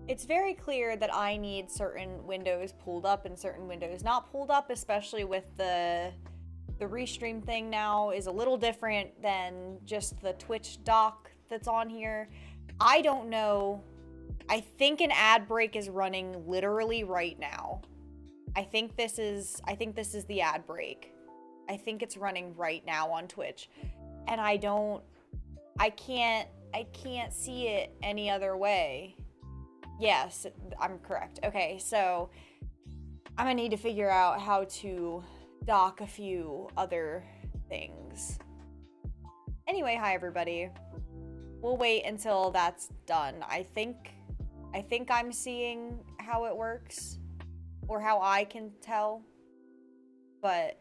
it's very clear that I need certain windows pulled up and certain windows not pulled up, especially with the restream thing now is a little different than just the Twitch dock that's on here. I don't know. I think an ad break is running literally right now. I think this is the ad break. I think it's running right now on Twitch. And I can't see it any other way. Yes, I'm correct. Okay, so I'm gonna need to figure out how to dock a few other things. Anyway, hi everybody. We'll wait until that's done. I think I'm seeing how it works, or how I can tell, but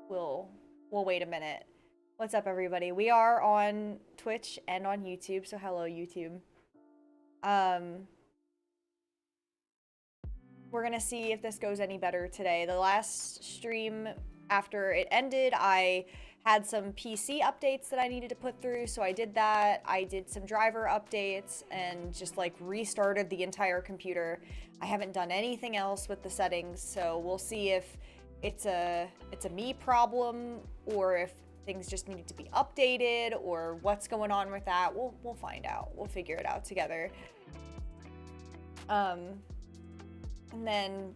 we'll wait a minute. What's up, everybody? We are on Twitch and on YouTube, so hello, YouTube. We're gonna see if this goes any better today. The last stream, after it ended, I had some PC updates that I needed to put through, so I did that. I did some driver updates and just like restarted the entire computer. I haven't done anything else with the settings, so we'll see if it's a me problem or if things just needed to be updated or what's going on with that. We'll find out. We'll figure it out together. And then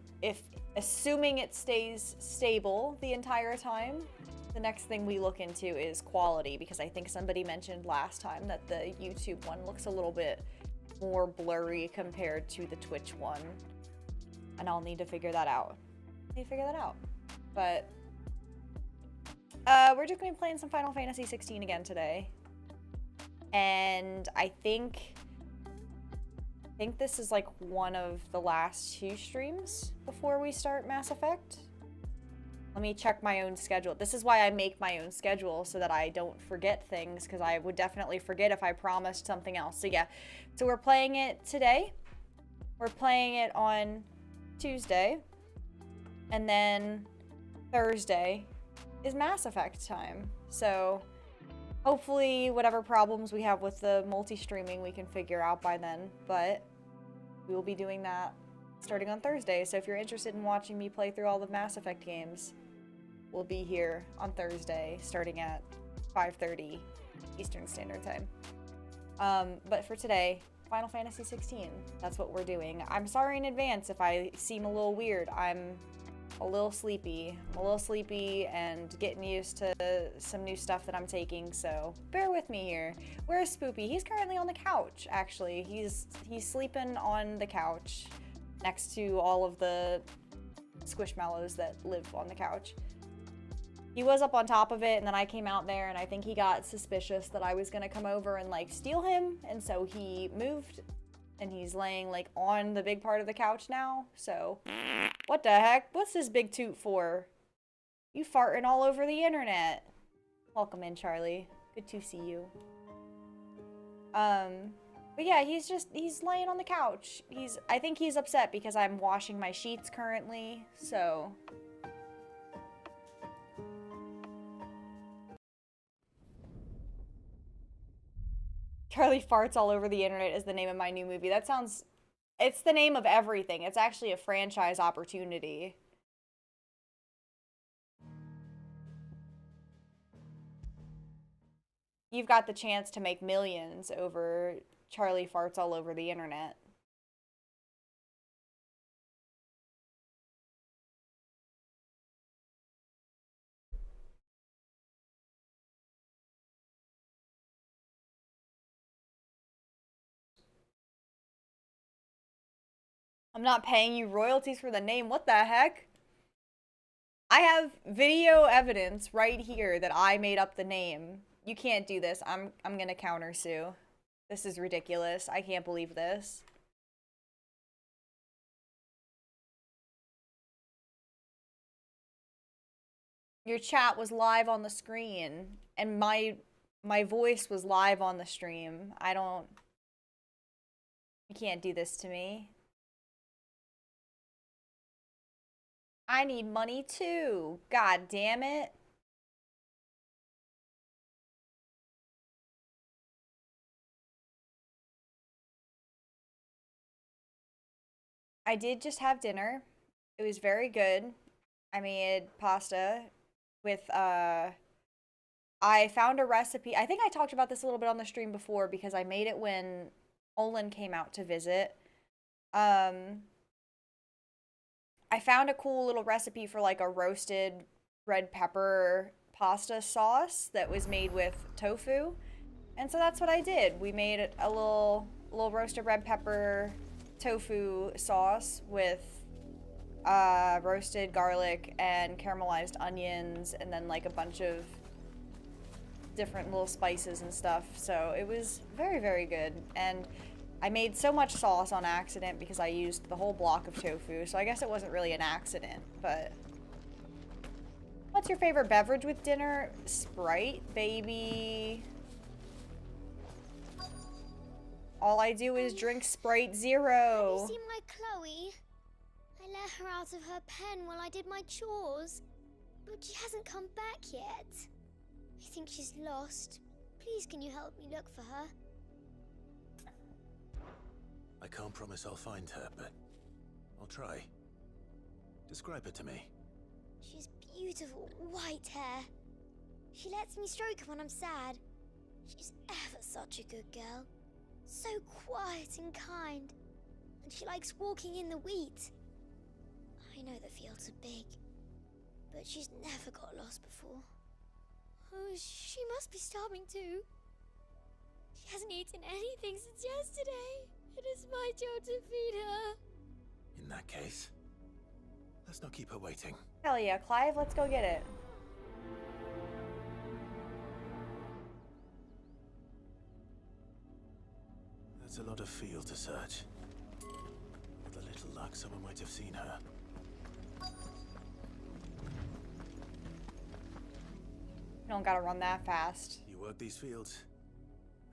assuming it stays stable the entire time, the next thing we look into is quality, because I think somebody mentioned last time that the YouTube one looks a little bit more blurry compared to the Twitch one. And I'll need to figure that out. But we're just gonna be playing some Final Fantasy 16 again today. And I think this is like one of the last 2 streams before we start Mass Effect. Let me check my own schedule. This is why I make my own schedule, so that I don't forget things, because I would definitely forget if I promised something else. So yeah, so we're playing it today. We're playing it on Tuesday. And then Thursday is Mass Effect time. So hopefully whatever problems we have with the multi-streaming we can figure out by then. But we will be doing that starting on Thursday. So if you're interested in watching me play through all the Mass Effect games, we'll be here on Thursday starting at 5:30 Eastern Standard Time. But for today, Final Fantasy 16. That's what we're doing. I'm sorry in advance if I seem a little weird. I'm a little sleepy. And getting used to some new stuff that I'm taking, so bear with me here. Where's Spoopy? He's currently on the couch, actually. He's sleeping on the couch next to all of the squishmallows that live on the couch. He was up on top of it, and then I came out there, and I think he got suspicious that I was gonna come over and like steal him, and so he moved, and he's laying like on the big part of the couch now. So what the heck? What's this big toot for? You farting all over the internet. Welcome in, Charlie. Good to see you. But yeah, he's laying on the couch. I think he's upset because I'm washing my sheets currently, so. Charlie Farts All Over the Internet is the name of my new movie. That sounds... It's the name of everything. It's actually a franchise opportunity. You've got the chance to make millions over Charlie Farts All Over the Internet. I'm not paying you royalties for the name. What the heck? I have video evidence right here that I made up the name. You can't do this. I'm gonna countersue. This is ridiculous. I can't believe this. Your chat was live on the screen, and my voice was live on the stream. You can't do this to me. I need money too. God damn it. I did just have dinner. It was very good. I made pasta with I found a recipe. I think I talked about this a little bit on the stream before because I made it when Olin came out to visit. Um I found a cool little recipe for like a roasted red pepper pasta sauce that was made with tofu. And so that's what I did. We made a little roasted red pepper tofu sauce with roasted garlic and caramelized onions and then like a bunch of different little spices and stuff. So it was very, very good. And I made so much sauce on accident because I used the whole block of tofu. So I guess it wasn't really an accident, but... What's your favorite beverage with dinner? Sprite, baby. All I do is drink Sprite Zero. Have you seen my Chloe? I let her out of her pen while I did my chores, but she hasn't come back yet. I think she's lost. Please, can you help me look for her? I can't promise I'll find her, but I'll try. Describe her to me. She's beautiful white hair. She lets me stroke her when I'm sad. She's ever such a good girl. So quiet and kind. And she likes walking in the wheat. I know the fields are big, but she's never got lost before. Oh, she must be starving too. She hasn't eaten anything since yesterday. It is my job to feed her. In that case, let's not keep her waiting. Hell yeah, Clive, let's go get it. That's a lot of field to search. With a little luck, someone might have seen her. You don't gotta run that fast. You work these fields?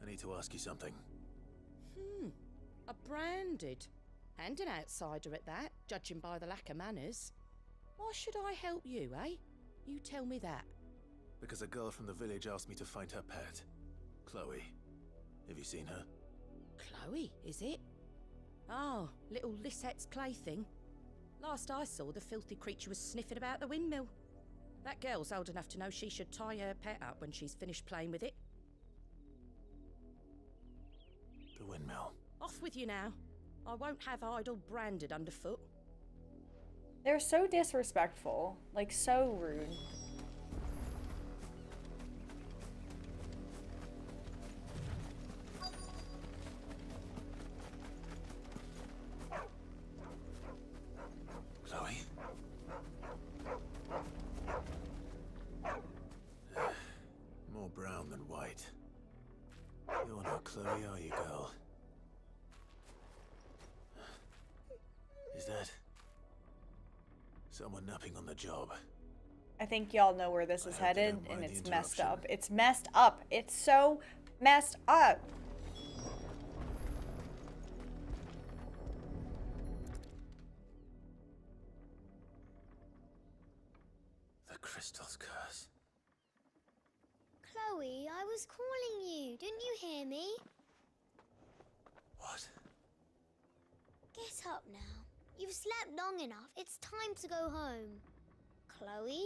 I need to ask you something. A branded. And an outsider at that, judging by the lack of manners. Why should I help you, eh? You tell me that. Because a girl from the village asked me to find her pet. Chloe. Have you seen her? Chloe, is it? Oh, little Lisette's plaything. Last I saw, the filthy creature was sniffing about the windmill. That girl's old enough to know she should tie her pet up when she's finished playing with it. The windmill. Off with you now. I won't have idle branded underfoot. They're so disrespectful. Like, so rude. Chloe? More brown than white. You're not Chloe, are you, girl? Is that someone napping on the job? I think y'all know where this is I hope they headed, don't mind and the it's messed up. interruption. It's messed up. It's so messed up. The crystal's curse. Chloe, I was calling you. Didn't you hear me? What? Get up now. You've slept long enough. It's time to go home. Chloe?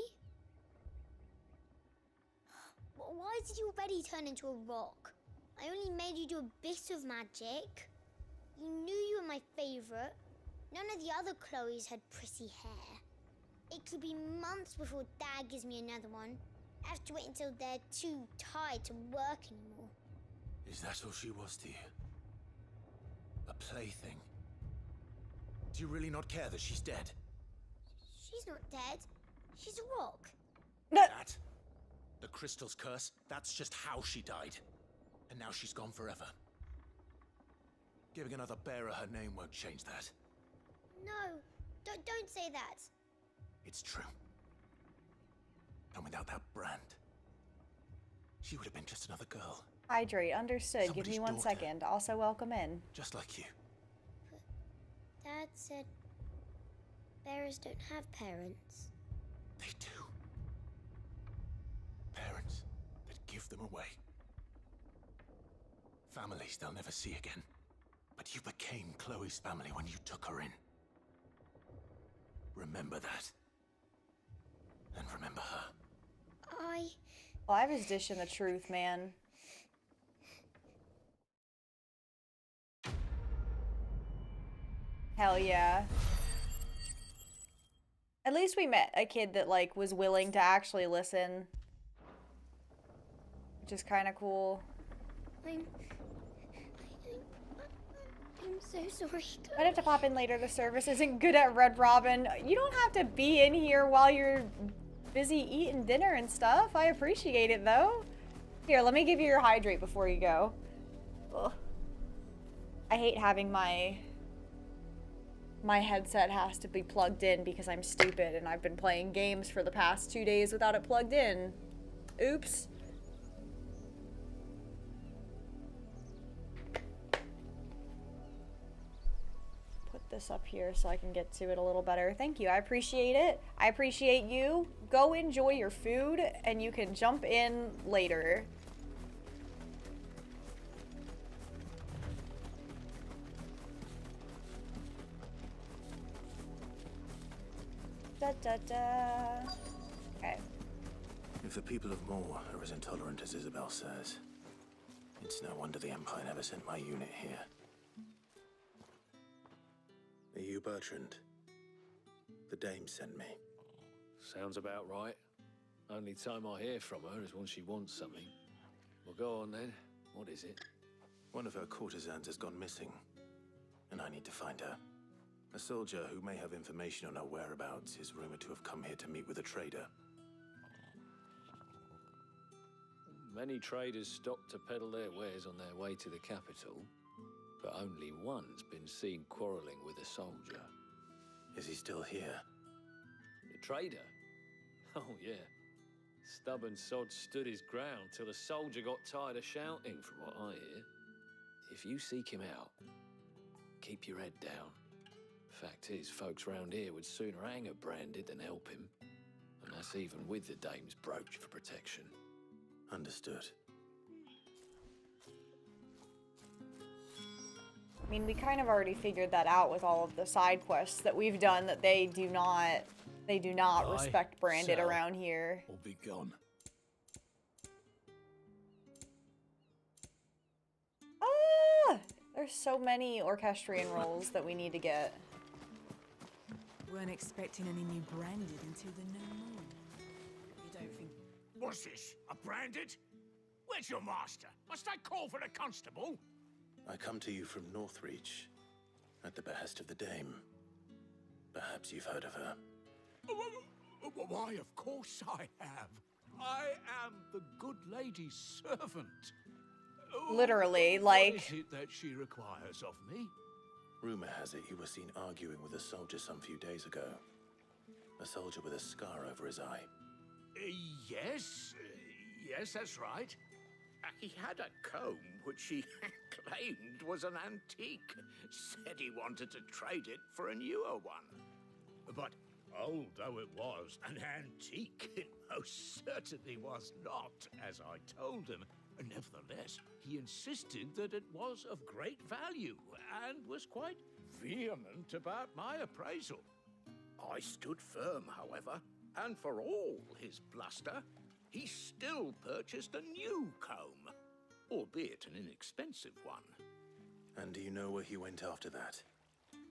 Why did you already turn into a rock? I only made you do a bit of magic. You knew you were my favorite. None of the other Chloes had pretty hair. It could be months before Dad gives me another one. I have to wait until they're too tired to work anymore. Is that all she was to you? A plaything? Do you really not care that she's dead? She's not dead. She's a rock. That? The crystal's curse? That's just how she died. And now she's gone forever. Giving another bearer her name won't change that. No, don't say that. It's true. And without that brand, she would have been just another girl. Hydrate. Understood. Give me Somebody's 1 daughter. second. Also, welcome in. Just like you. Dad said bearers don't have parents. They do. Parents that give them away. Families they'll never see again. But you became Chloe's family when you took her in. Remember that. And remember her. Well, I was dishing the truth, man. Hell yeah. At least we met a kid that, like, was willing to actually listen. Which is kind of cool. I'm so sorry. I'd have to pop in later. The service isn't good at Red Robin. You don't have to be in here while you're busy eating dinner and stuff. I appreciate it, though. Here, let me give you your hydrate before you go. Ugh. I hate having my headset has to be plugged in because I'm stupid and I've been playing games for the past 2 days without it plugged in. Oops. This up here so I can get to it a little better. Thank you. I appreciate it. I appreciate you. Go enjoy your food and you can jump in later. Da da da. Okay. If the people of Moor are as intolerant as Isabel says, it's no wonder the Empire never sent my unit here. Are you Bertrand? The dame sent me. Sounds about right. Only time I hear from her is when she wants something. Well, go on then. What is it? One of her courtesans has gone missing, and I need to find her. A soldier who may have information on her whereabouts is rumored to have come here to meet with a trader. Many traders stop to peddle their wares on their way to the capital, but only one's been seen quarrelling with a soldier. Is he still here? The trader? Oh, yeah. Stubborn sod stood his ground till the soldier got tired of shouting, from what I hear. If you seek him out, keep your head down. Fact is, folks round here would sooner hang a branded than help him. And that's even with the dame's brooch for protection. Understood. I mean, we kind of already figured that out with all of the side quests that we've done, that they do not respect branded around here. Or be gone. Ah! There's so many orchestrion roles that we need to get. Weren't expecting any new branded until the new moon. You don't think... What's this? A branded? Where's your master? Must I call for the constable? I come to you from Northreach, at the behest of the dame. Perhaps you've heard of her. Why, of course I have. I am the good lady's servant. Literally, What like... is it that she requires of me? Rumor has it you were seen arguing with a soldier some few days ago. A soldier with a scar over his eye. Yes, that's right. He had a comb which he claimed was an antique. Said he wanted to trade it for a newer one. But old though it was, an antique it most certainly was not, as I told him. Nevertheless, he insisted that it was of great value and was quite vehement about my appraisal. I stood firm, however, and for all his bluster, he still purchased a new comb, albeit an inexpensive one. And do you know where he went after that?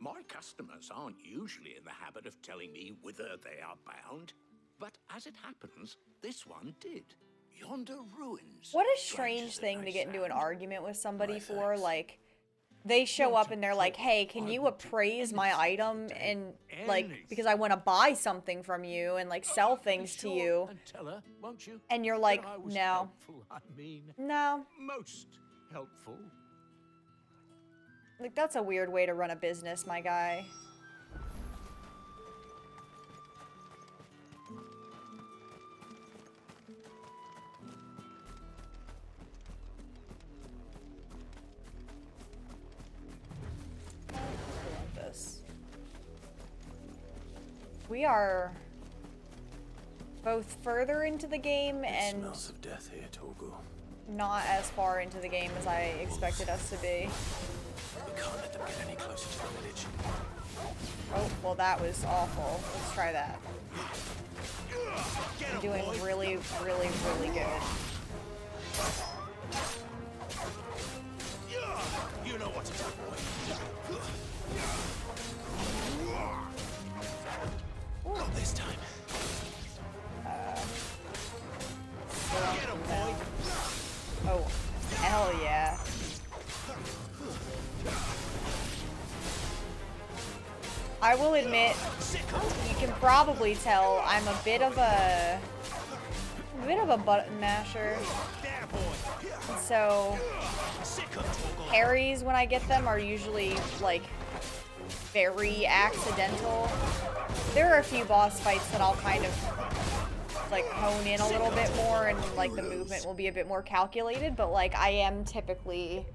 My customers aren't usually in the habit of telling me whither they are bound, but as it happens, this one did. Yonder ruins. What a strange thing to get into an argument with somebody My for, thanks. like... They show up and they're like, hey, can you appraise my item and, like, because I want to buy something from you and, like, sell things to you. And tell her, won't you? And you're like, that I was no. helpful, I mean, No. most helpful. Like, that's a weird way to run a business, my guy. We are both further into the game It and smells of death here, Torgal. not as far into the game as I expected us to be. We can't let them get any closer to the village. Oh, well, that was awful. Let's try that. I'm doing really, really, really good. You know what to do, boy. Not this time. Get him, boy. Oh, hell yeah. I will admit, you can probably tell I'm a bit of a button masher. And so parries when I get them are usually like very accidental. There are a few boss fights that I'll kind of like hone in a little bit more and like the movement will be a bit more calculated, but like I am typically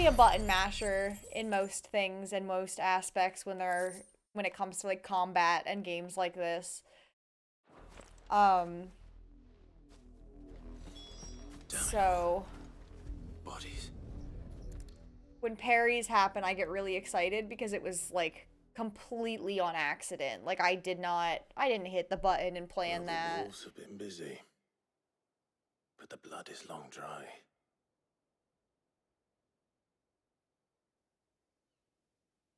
a button masher in most things and most aspects when it comes to like combat and games like this. So Bodies. when parries happen, I get really excited because it was like completely on accident. Like I didn't hit the button and plan The that. wolves have been busy, but the blood is long dry.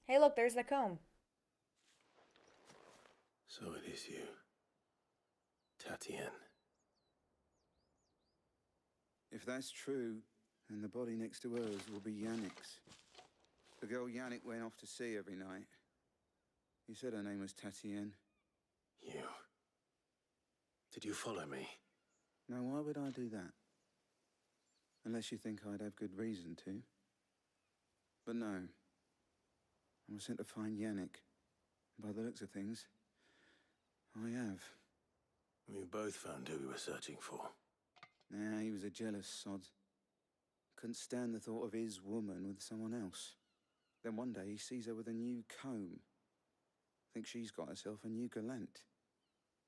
Hey, look, there's the comb. So it is you, Tatienne. If that's true, then the body next to hers will be Yannick's. The girl Yannick went off to sea every night. You said her name was Tatienne. You. Did you follow me? Now, why would I do that? Unless you think I'd have good reason to. But no. I was sent to find Yannick. By the looks of things, I have. We both found who we were searching for. Nah, he was a jealous sod. Couldn't stand the thought of his woman with someone else. Then one day he sees her with a new comb. Thinks she's got herself a new gallant.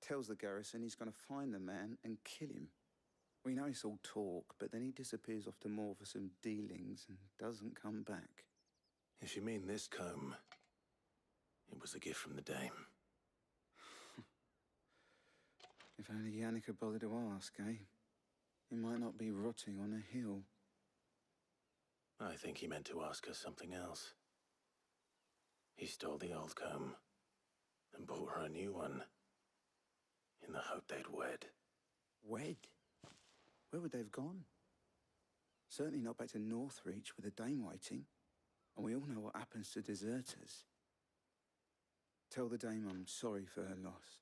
Tells the garrison he's going to find the man and kill him. We know it's all talk, but then he disappears off to Moor for some dealings and doesn't come back. If you mean this comb, it was a gift from the dame. If only Yannick had bothered to ask, eh? He might not be rotting on a hill. I think he meant to ask her something else. He stole the old comb and bought her a new one in the hope they'd wed. Wed? Where would they have gone? Certainly not back to Northreach with a dame waiting. And we all know what happens to deserters. Tell the dame I'm sorry for her loss.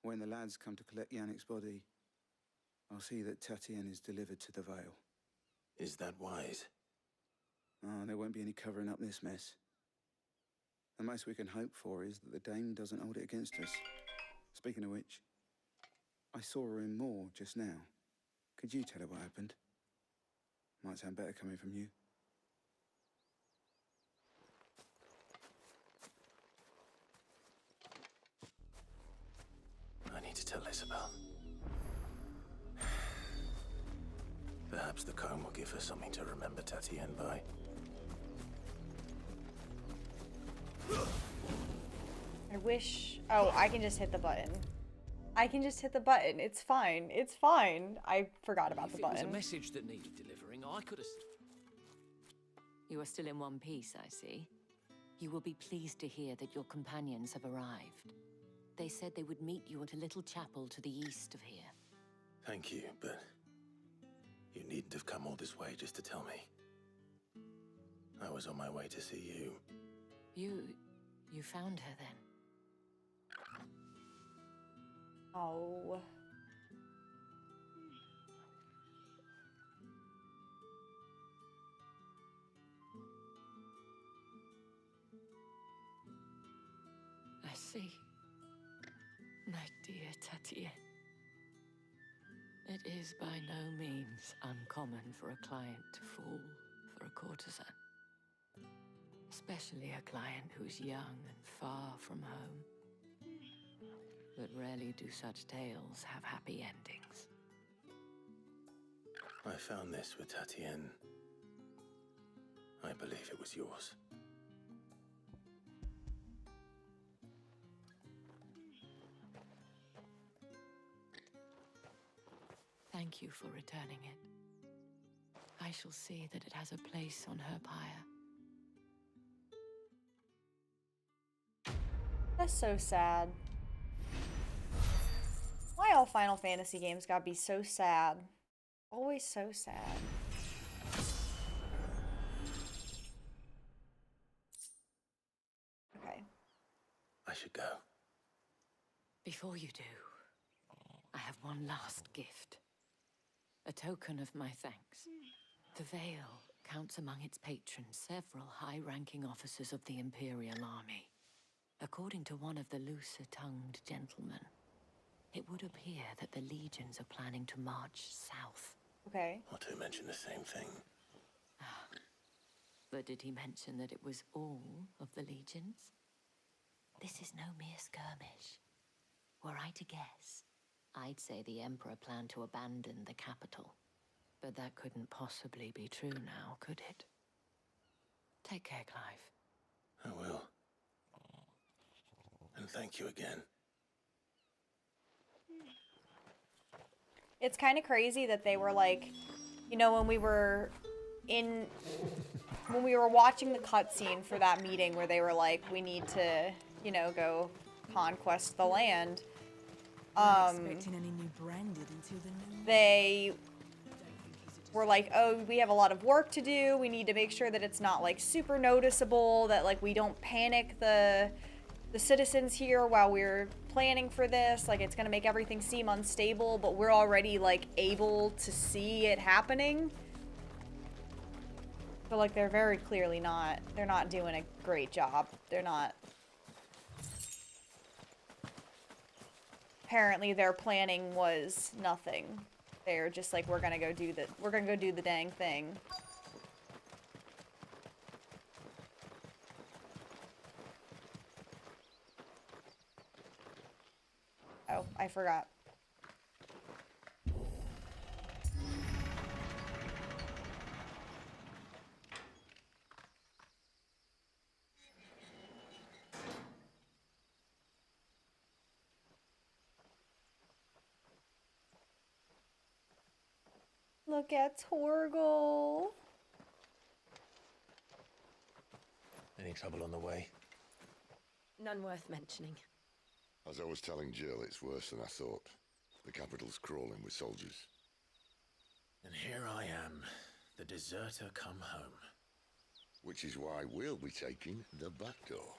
When the lads come to collect Yannick's body, I'll see that Tatienne is delivered to the Vale. Is that wise? Oh, there won't be any covering up this mess. The most we can hope for is that the dame doesn't hold it against us. Speaking of which, I saw her in Moor just now. Could you tell her what happened? Might sound better coming from you. I need to tell Isabel. Perhaps the comb will give her something to remember Tatienne by. I wish... Oh, I can just hit the button. I can just hit the button. It's fine. It's fine. I forgot about the If it was a button. message that needed delivering, I could have... You are still in one piece, I see. You will be pleased to hear that your companions have arrived. They said they would meet you at a little chapel to the east of here. Thank you, but you needn't have come all this way just to tell me. I was on my way to see you. You found her then? Oh. I see. My dear Tatienne. It is by no means uncommon for a client to fall for a courtesan. Especially a client who's young and far from home. But rarely do such tales have happy endings. I found this with Tatienne. I believe it was yours. Thank you for returning it. I shall see that it has a place on her pyre. That's so sad. Why all Final Fantasy games gotta be so sad? Always so sad. Okay. I should go. Before you do, I have one last gift. A token of my thanks. The Vale counts among its patrons several high-ranking officers of the Imperial Army. According to one of the looser-tongued gentlemen, it would appear that the legions are planning to march south. Okay. Or to mention the same thing. But did he mention that it was all of the legions? This is no mere skirmish. Were I to guess, I'd say the Emperor planned to abandon the capital. But that couldn't possibly be true now, could it? Take care, Clive. I will. And thank you again. It's kind of crazy that they were like, you know, when we were watching the cutscene for that meeting where they were like, we need to, you know, go conquest the land. Expecting any new branded until the new They were like, oh, we have a lot of work to do. We need to make sure that it's not like super noticeable, that like we don't panic the citizens here while we're planning for this. Like, it's gonna make everything seem unstable, but we're already like able to see it happening. So like they're very clearly not, they're not doing a great job. They're not. Apparently their planning was nothing. They're just like, we're gonna go do the dang thing. Oh, I forgot. Look at Torgal. Any trouble on the way? None worth mentioning. As I was telling Jill, it's worse than I thought. The capital's crawling with soldiers. And here I am, the deserter come home. Which is why we'll be taking the back door.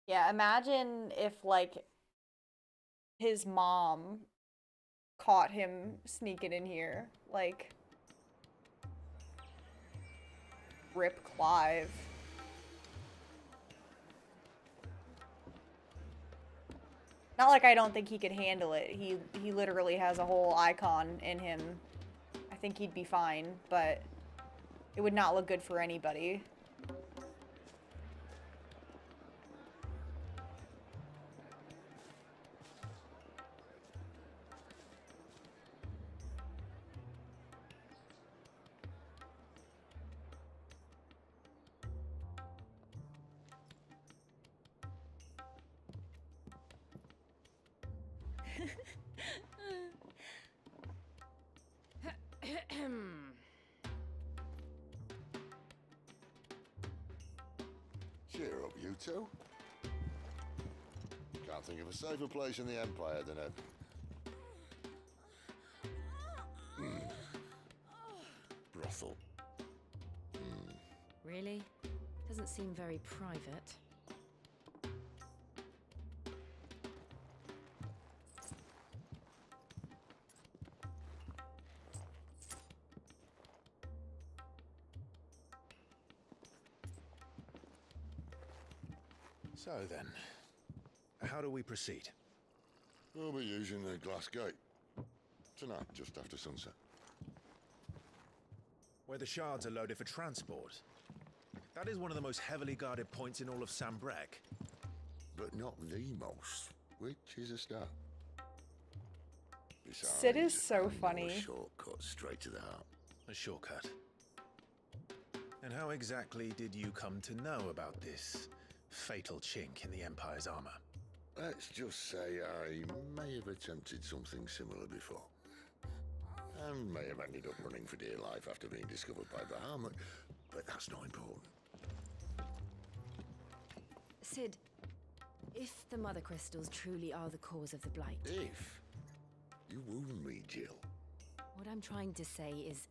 Yeah, imagine if, like, his mom caught him sneaking in here. Like, rip Clive. Not like I don't think he could handle it. He literally has a whole icon in him. I think he'd be fine, but it would not look good for anybody. Cheer up, you two. Can't think of a safer place in the Empire than a... brothel. Really? Doesn't seem very private. So then, how do we proceed? We'll be using the glass gate. Tonight, just after sunset. Where the shards are loaded for transport. That is one of the most heavily guarded points in all of Sambrek. but not the most, which is a start. Besides, Sid is so I know funny. a shortcut straight to the heart. A shortcut. And how exactly did you come to know about this fatal chink in the Empire's armor? Let's just say I may have attempted something similar before. And may have ended up running for dear life after being discovered by Bahamut, but that's not important. Sid, if the Mother Crystals truly are the cause of the Blight... If? You wound me, Jill. What I'm trying to say is,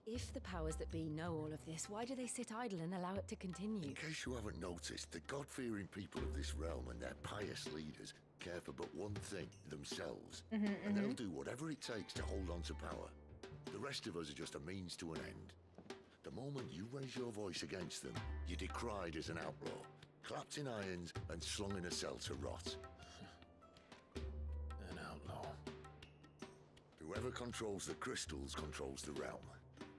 if the powers that be know all of this, why do they sit idle and allow it to continue? In case you haven't noticed, the God-fearing people of this realm and their pious leaders care for but one thing, themselves. And they'll do whatever it takes to hold on to power. The rest of us are just a means to an end. The moment you raise your voice against them, you're decried as an outlaw, clapped in irons and slung in a cell to rot. An outlaw. Whoever controls the crystals controls the realm.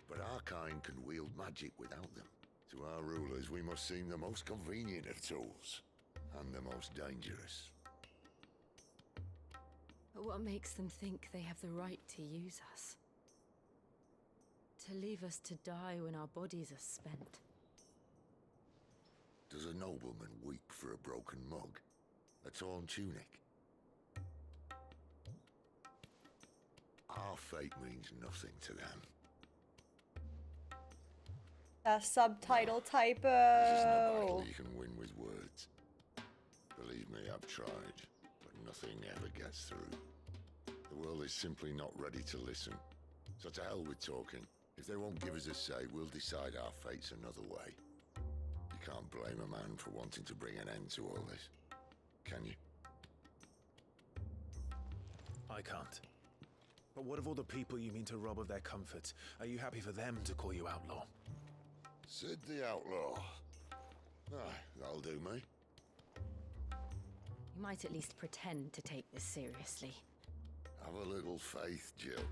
But our kind can wield magic without them. To our rulers, we must seem the most convenient of tools. And the most dangerous. But what makes them think they have the right to use us? To leave us to die when our bodies are spent? Does a nobleman weep for a broken mug? A torn tunic? Our fate means nothing to them. A subtitle This is not a typo. battle you can win with words. Believe me, I've tried, but nothing ever gets through. The world is simply not ready to listen. So to hell with talking. If they won't give us a say, we'll decide our fates another way. You can't blame a man for wanting to bring an end to all this, can you? I can't. But what of all the people you mean to rob of their comforts? Are you happy for them to call you outlaw? Sid the Outlaw. Ah, that'll do me. You might at least pretend to take this seriously. Have a little faith, Jill.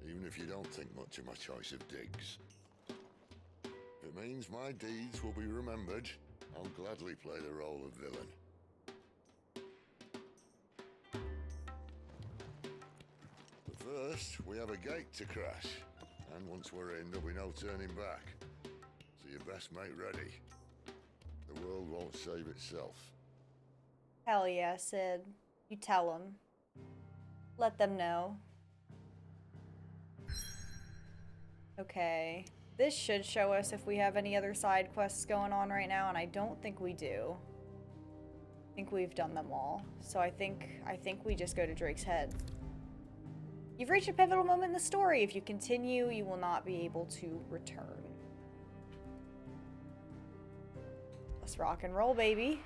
Even if you don't think much of my choice of digs. If it means my deeds will be remembered, I'll gladly play the role of villain. But first, we have a gate to crash. And once we're in, there'll be no turning back. So you best make ready. The world won't save itself. Hell yeah, Sid. You tell them. Let them know. Okay. This should show us if we have any other side quests going on right now, and I don't think we do. I think we've done them all. So I think we just go to Drake's Head. You've reached a pivotal moment in the story. If you continue, you will not be able to return. Let's rock and roll, baby.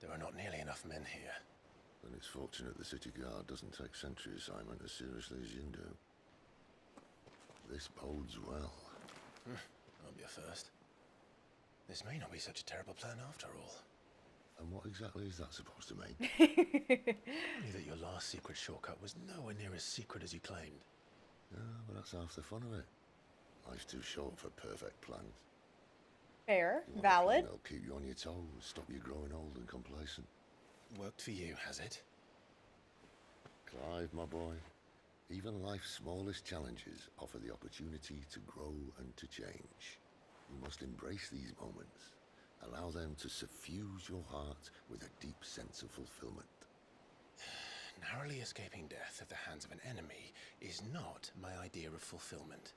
There are not nearly enough men here. Then it's fortunate the city guard doesn't take sentry assignment as seriously as you do. This bodes well. Won't be a first. This may not be such a terrible plan after all. And what exactly is that supposed to mean? Only that your last secret shortcut was nowhere near as secret as you claimed. Yeah, but that's half the fun of it. Life's too short for perfect plans. Fair. You want a Valid. plan that'll keep you on your toes, stop you growing old and complacent. Worked for you, has it? Clive, my boy, even life's smallest challenges offer the opportunity to grow and to change. You must embrace these moments. Allow them to suffuse your heart with a deep sense of fulfillment. Narrowly escaping death at the hands of an enemy is not my idea of fulfillment.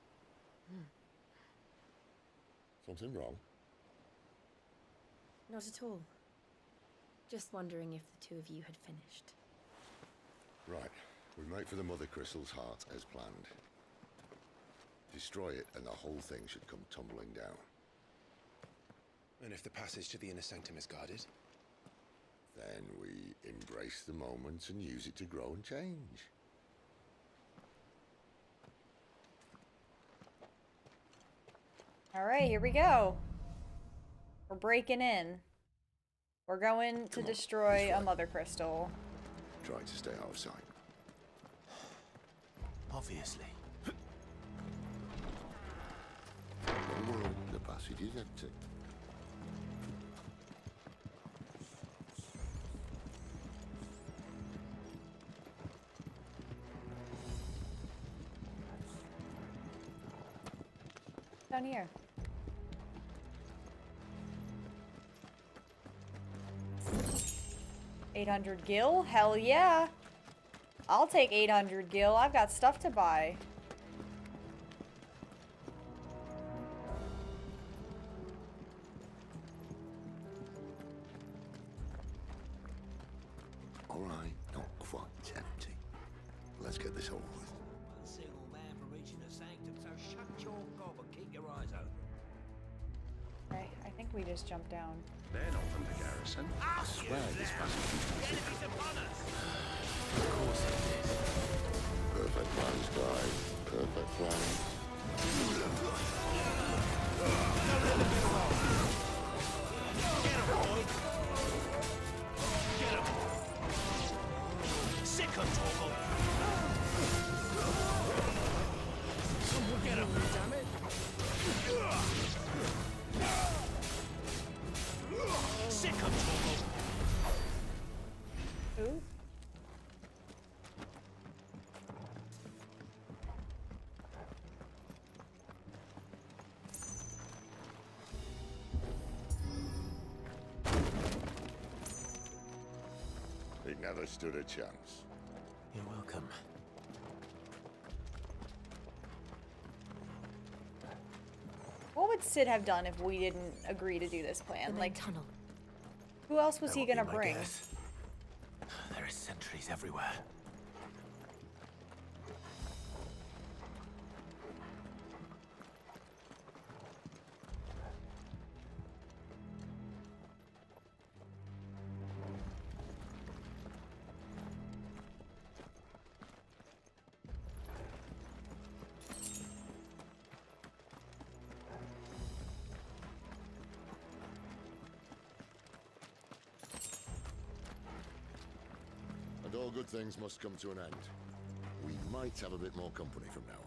Something wrong? Not at all. Just wondering if the two of you had finished. Right. We make for the Mother Crystal's heart as planned. Destroy it, and the whole thing should come tumbling down. And if the passage to the inner sanctum is guarded? Then we embrace the moment and use it to grow and change. All right, here we go. We're breaking in. We're going to destroy a mother crystal. Try to stay out of sight. Obviously. Don't worry, the passage is empty. Down here. $800 gil? Hell yeah. I'll take 800 gil. I've got stuff to buy. All right, not quite empty. Let's get this over with. One single man for reaching the sanctum, so shut your gob and keep your eyes open. Okay, I think we just jumped down. They're not from the garrison. I swear this passage is The enemy's upon us! Of course it is. perfect plans, guys. Perfect plans. Get him, boy! Get him! Sick of Torgal! Get him, damn it! Sick of Torgal! Ooh. He never stood a chance. You're welcome. What would Sid have done if we didn't agree to do this plan? Like, tunnel. who else was That he would be gonna my bring? guess. There are sentries everywhere. And all good things must come to an end. We might have a bit more company from now on.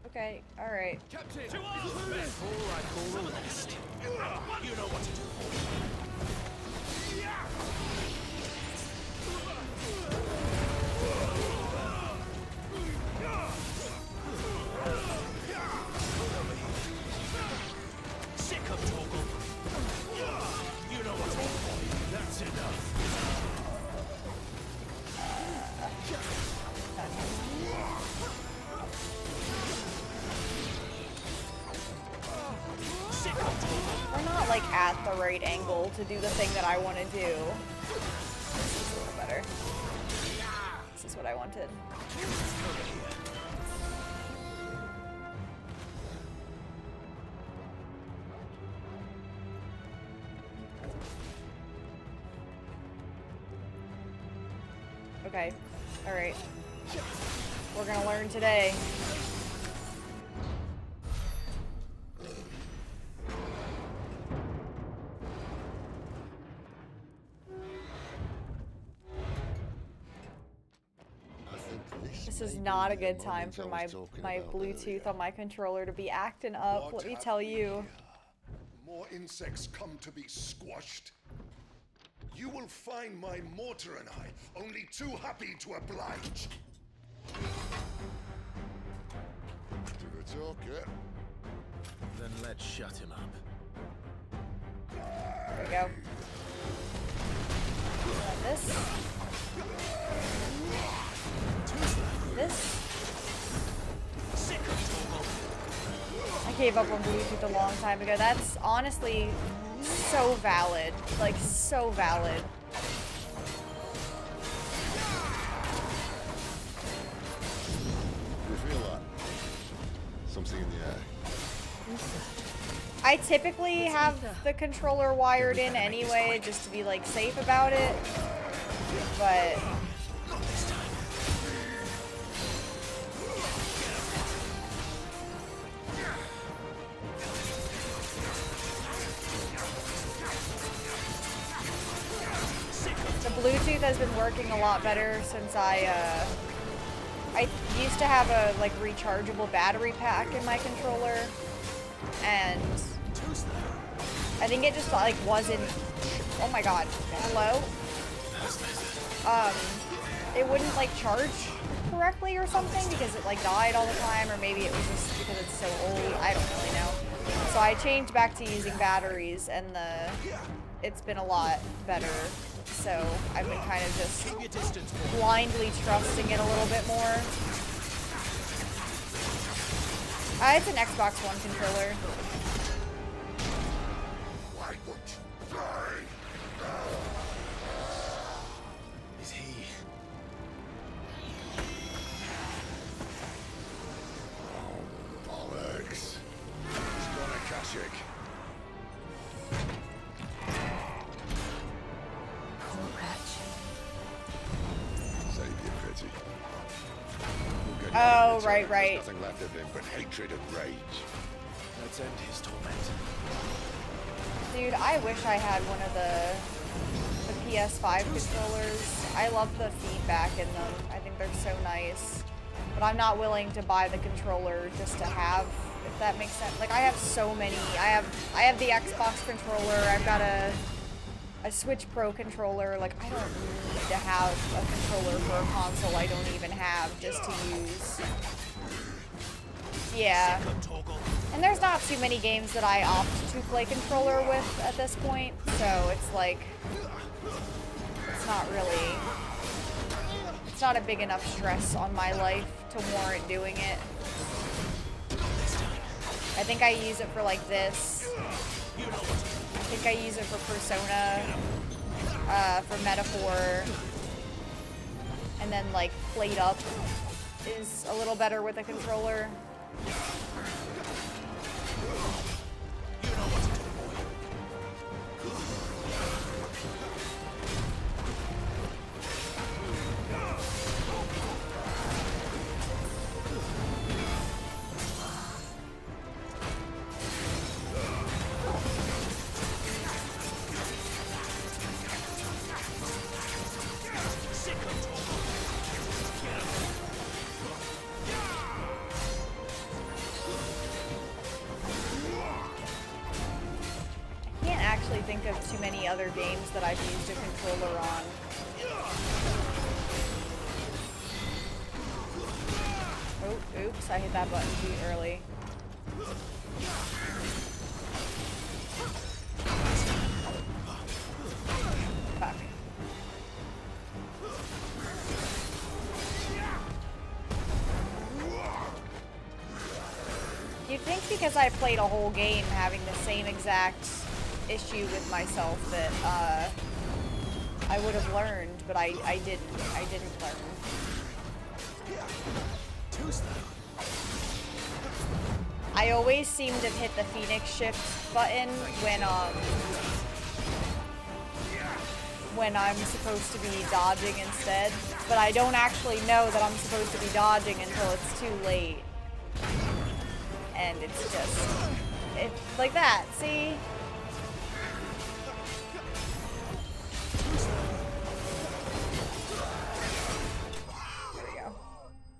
Okay, alright. Captain! To arms! Before I call the rest. You know what to do. Sick of Torgal. You know what to do. That's enough. Sick of Torgal. We're not, like, at the right angle to do the thing that I want to do. This is a little better. This is what I wanted. Okay. Alright. We're gonna learn today. I think This is may not a be the good time moment for I my was talking my about Bluetooth earlier. on my controller to be acting up. What Let me have tell we you. here? More insects come to be squashed. You will find my mortar and I only too happy to oblige. Do the talk, yeah? Then let's shut him up. There we go. This. This. I gave up on Bluetooth a long time ago. That's honestly so valid. Like, so valid. I typically have the controller wired in anyway, just to be like safe about it, but the Bluetooth has been working a lot better since I used to have a like rechargeable battery pack in my controller, and I think it just like wasn't, oh my god, hello? It wouldn't like charge correctly or something because it like died all the time, or maybe it was just because it's so old, I don't really know. So I changed back to using batteries, and it's been a lot better. So I've been kind of just blindly trusting it a little bit more. It's an Xbox One controller. Why would you die? Is he? Oh, bollocks. He's gone Akashic. Poor wretch. Save your pity. We'll get Oh, you right, There's right. nothing left of him but hatred and rage. Let's end his torment. Dude, I wish I had one of the PS5 controllers. I love the feedback in them. I think they're so nice. But I'm not willing to buy the controller just to have, if that makes sense. Like, I have so many. I have the Xbox controller. I've got a Switch Pro controller. Like, I don't need to have a controller for a console I don't even have just to use. Yeah. And there's not too many games that I opt to play controller with at this point, so it's like, it's not really, it's not a big enough stress on my life to warrant doing it. I think I use it for like this. I think I use it for Persona, for Metaphor, and then like Played Up is a little better with a controller. Think of too many other games that I've used a controller on. Oh, oops, I hit that button too early. Fuck. You'd think because I played a whole game having the same exact issue with myself that I would have learned, but I didn't learn. I always seem to hit the Phoenix shift button when I'm supposed to be dodging instead, but I don't actually know that I'm supposed to be dodging until it's too late. And it's just, it's like that, see?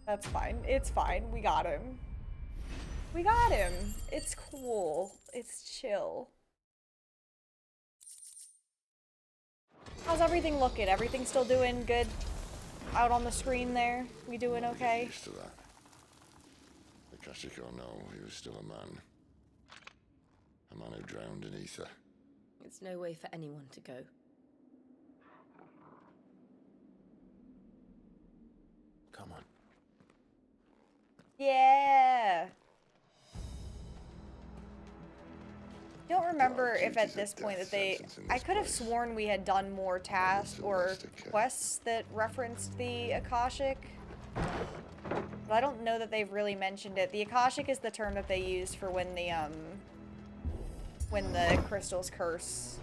That's fine. It's fine. We got him. We got him. It's cool. It's chill. How's everything looking? Everything still doing good out on the screen there? We doing okay? Used to that. Akashic or no, he was still a man. A man who drowned in ether. It's no way for anyone to go. Come on. Yeah. Don't remember if at this point that I could have sworn we had done more tasks or quests that referenced the Akashic. But I don't know that they've really mentioned it. The Akashic is the term that they use for when the when the crystals curse.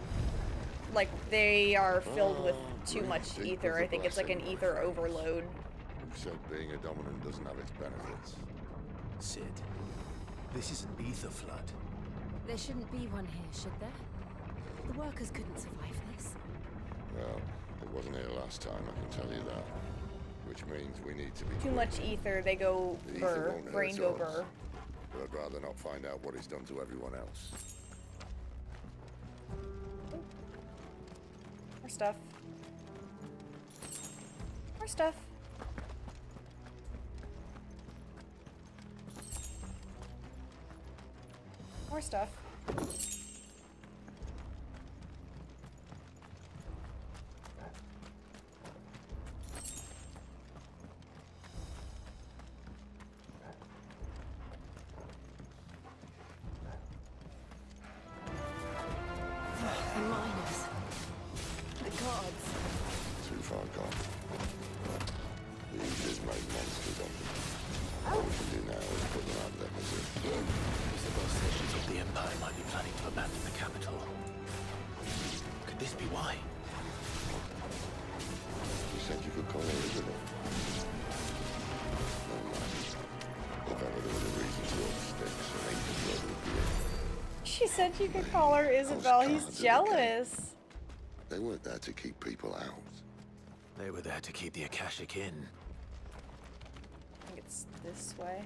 Like, they are filled with too much ether. I think it's like an ether overload. Who said being a dominant doesn't have its benefits? Sid, this is an ether flood. There shouldn't be one here, should there? The workers couldn't survive this. Well, it wasn't here last time, I can tell you that. Which means we need to be Too quick. much ether, they go The ether burr. won't hurt Brain go us, burr. but I'd rather not find out what it's done to everyone else. More stuff. More stuff. More stuff. The miners. The gods. Too far gone. The Eaters made monsters of them. All we can do now is put them out of their misery. Isabel says she thought the Empire might be planning to abandon the capital. Could this be why? You said you could call her Isabel. Never mind. If ever there was a reason to up sticks, an Eater's blood would be it. She said you could call her Isabel. He's jealous. They weren't there to keep people out. They were there to keep the Akashic in. I think it's this way.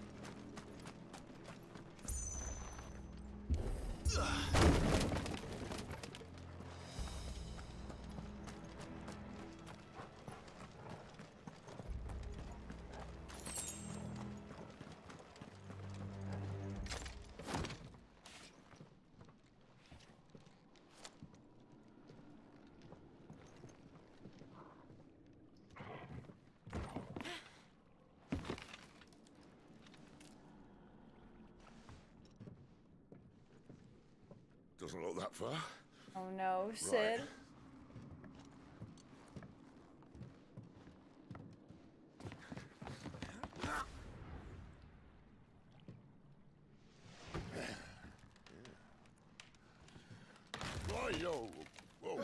Doesn't look that far. Oh no, Sid. Yo. Whoa.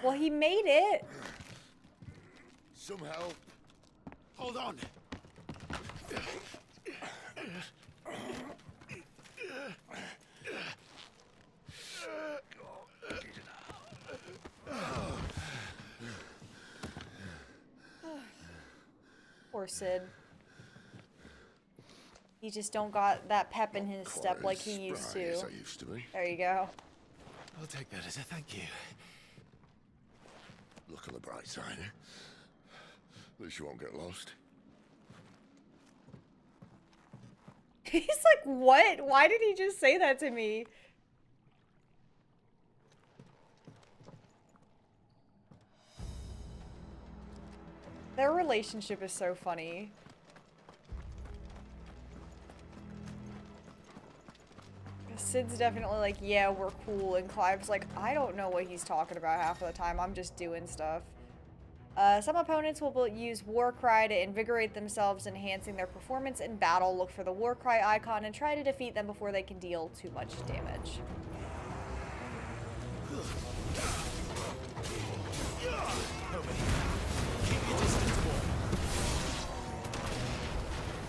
Well, he made it. Some help. Hold on. Poor Sid. He just don't got that pep in his step like he used Spry to. as I used to be. There you go. I'll take that as a thank you. Look on the bright side, eh? At least you won't get lost. He's like, what? Why did he just say that to me? Their relationship is so funny. Sid's definitely like, yeah, we're cool, and Clive's like, I don't know what he's talking about half of the time, I'm just doing stuff. Some opponents will use Warcry to invigorate themselves, enhancing their performance in battle. Look for the Warcry icon and try to defeat them before they can deal too much damage.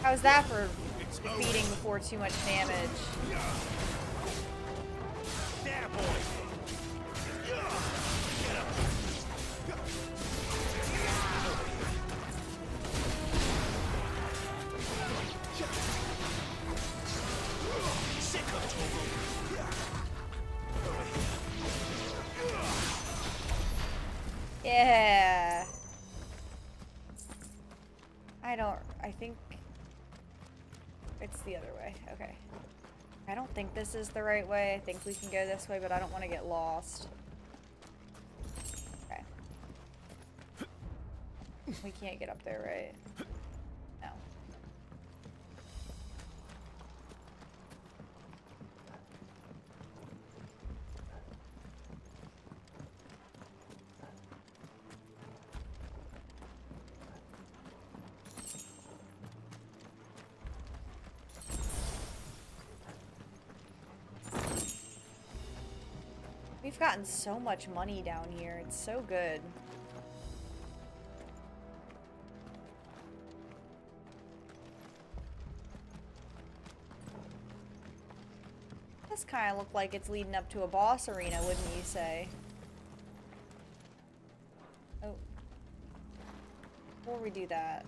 How's that for defeating before too much damage? There, boy. Yeah. I think it's the other way. Okay. I don't think this is the right way. I think we can go this way, but I don't want to get lost. Okay. We can't get up there, right? No. We've gotten so much money down here. It's so good. This kind of look like it's leading up to a boss arena, wouldn't you say? Oh. Before we do that.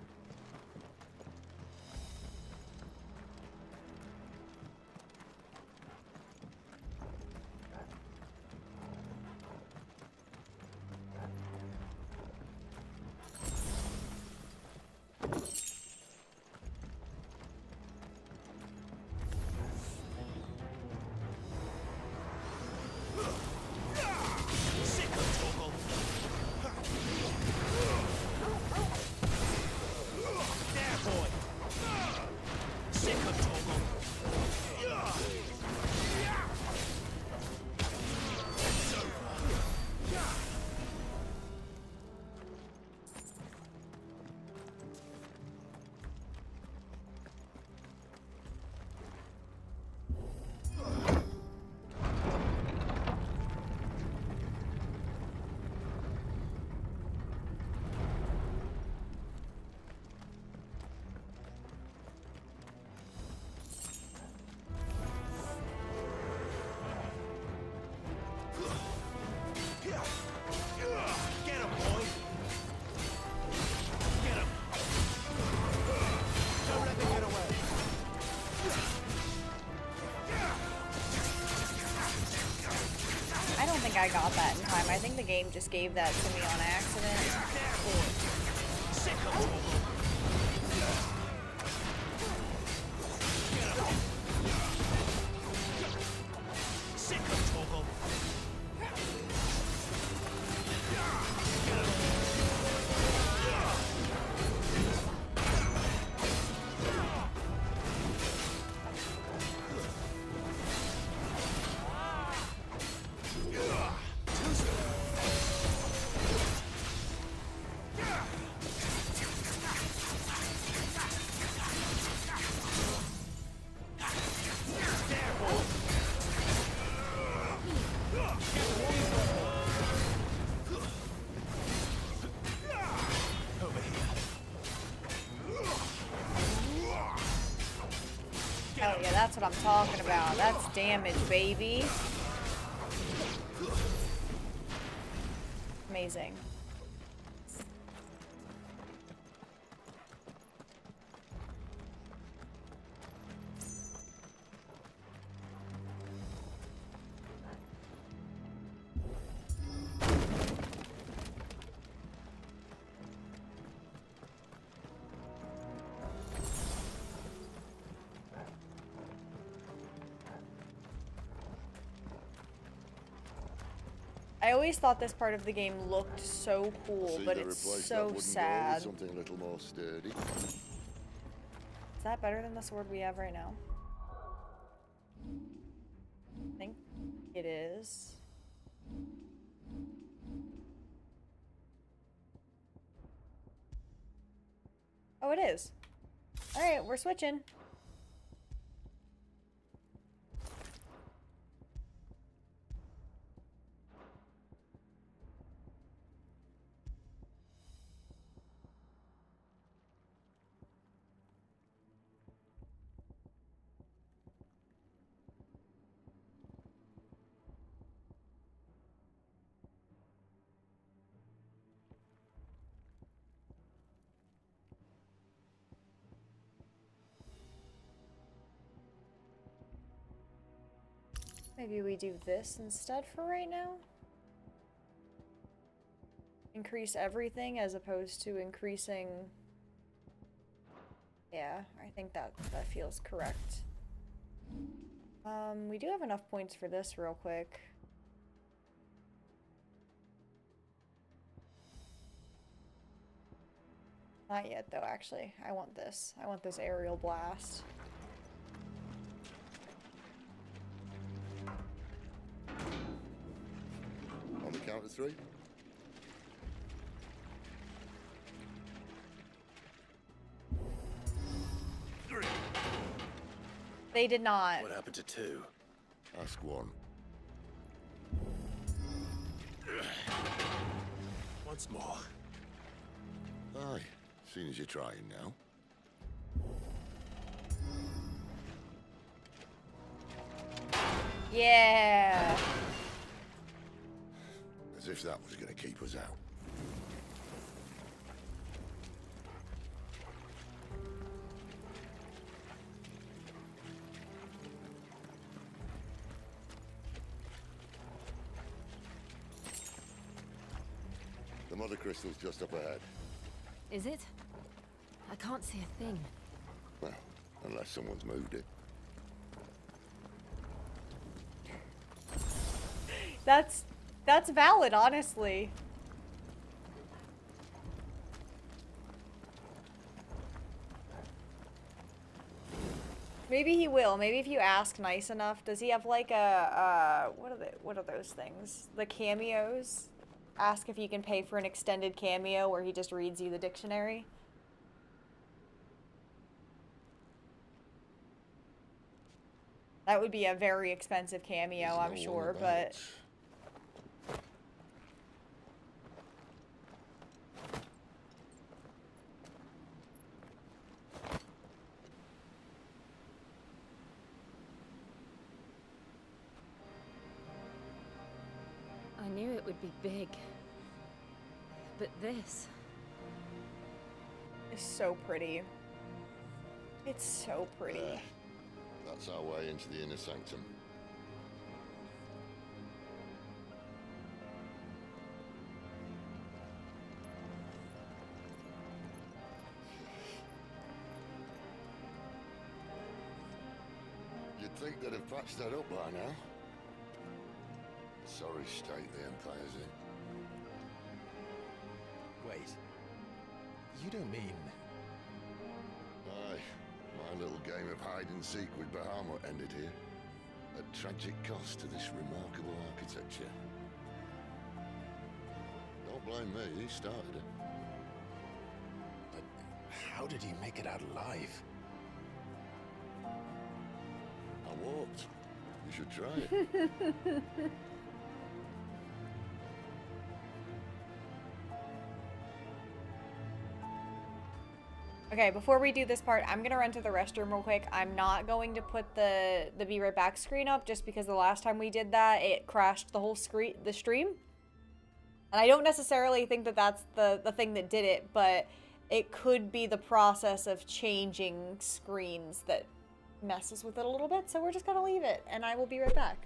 I got that in time. I think the game just gave that to me on accident. Hell yeah, that's what I'm talking about. That's damage, baby. Amazing. I always thought this part of the game looked so cool, but it's so sad. Something a little more sturdy. Is that better than the sword we have right now? I think it is. Oh, it is. Alright, we're switching. Maybe we do this instead for right now? Increase everything as opposed to increasing... Yeah, I think that feels correct. We do have enough points for this real quick. Not yet though, actually. I want this. I want this aerial blast. On the count of 3. They did not. What happened to 2? Ask 1. once more. Aye, seeing as you're trying now. Yeah. As if that was going to keep us out. The mother crystal's just up ahead. Is it? I can't see a thing. Well, unless someone's moved it. That's valid, honestly. Maybe he will. Maybe if you ask nice enough. Does he have like a what are those things? The cameos? Ask if you can pay for an extended cameo where he just reads you the dictionary. That would be a very expensive cameo, I'm sure, but I knew it would be big. But this... it's so pretty. It's so pretty. That's our way into the inner sanctum. You'd think they'd have patched that up by now. Sorry state the Empire's in. Wait. You don't mean... Aye. My little game of hide-and-seek with Bahamut ended here. At tragic cost to this remarkable architecture. Don't blame me, he started it. But how did he make it out alive? I walked. You should try it. Okay, before we do this part, I'm gonna run to the restroom real quick. I'm not going to put the be right back screen up just because the last time we did that, it crashed the whole stream. And I don't necessarily think that that's the thing that did it, but it could be the process of changing screens that messes with it a little bit. So we're just gonna leave it, and I will be right back.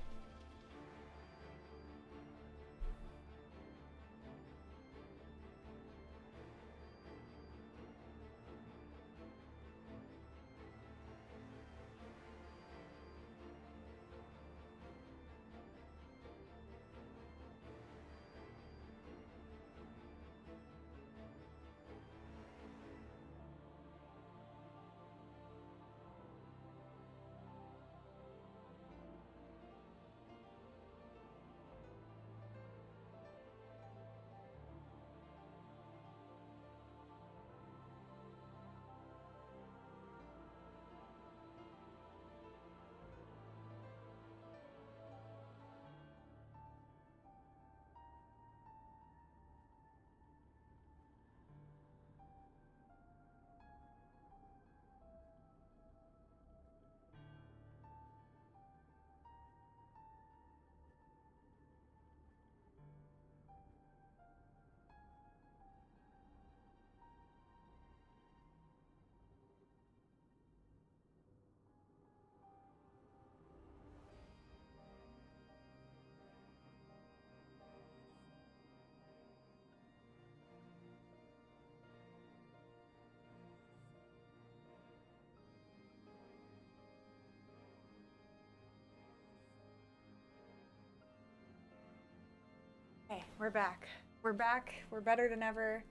Okay, we're back. We're back. We're better than ever.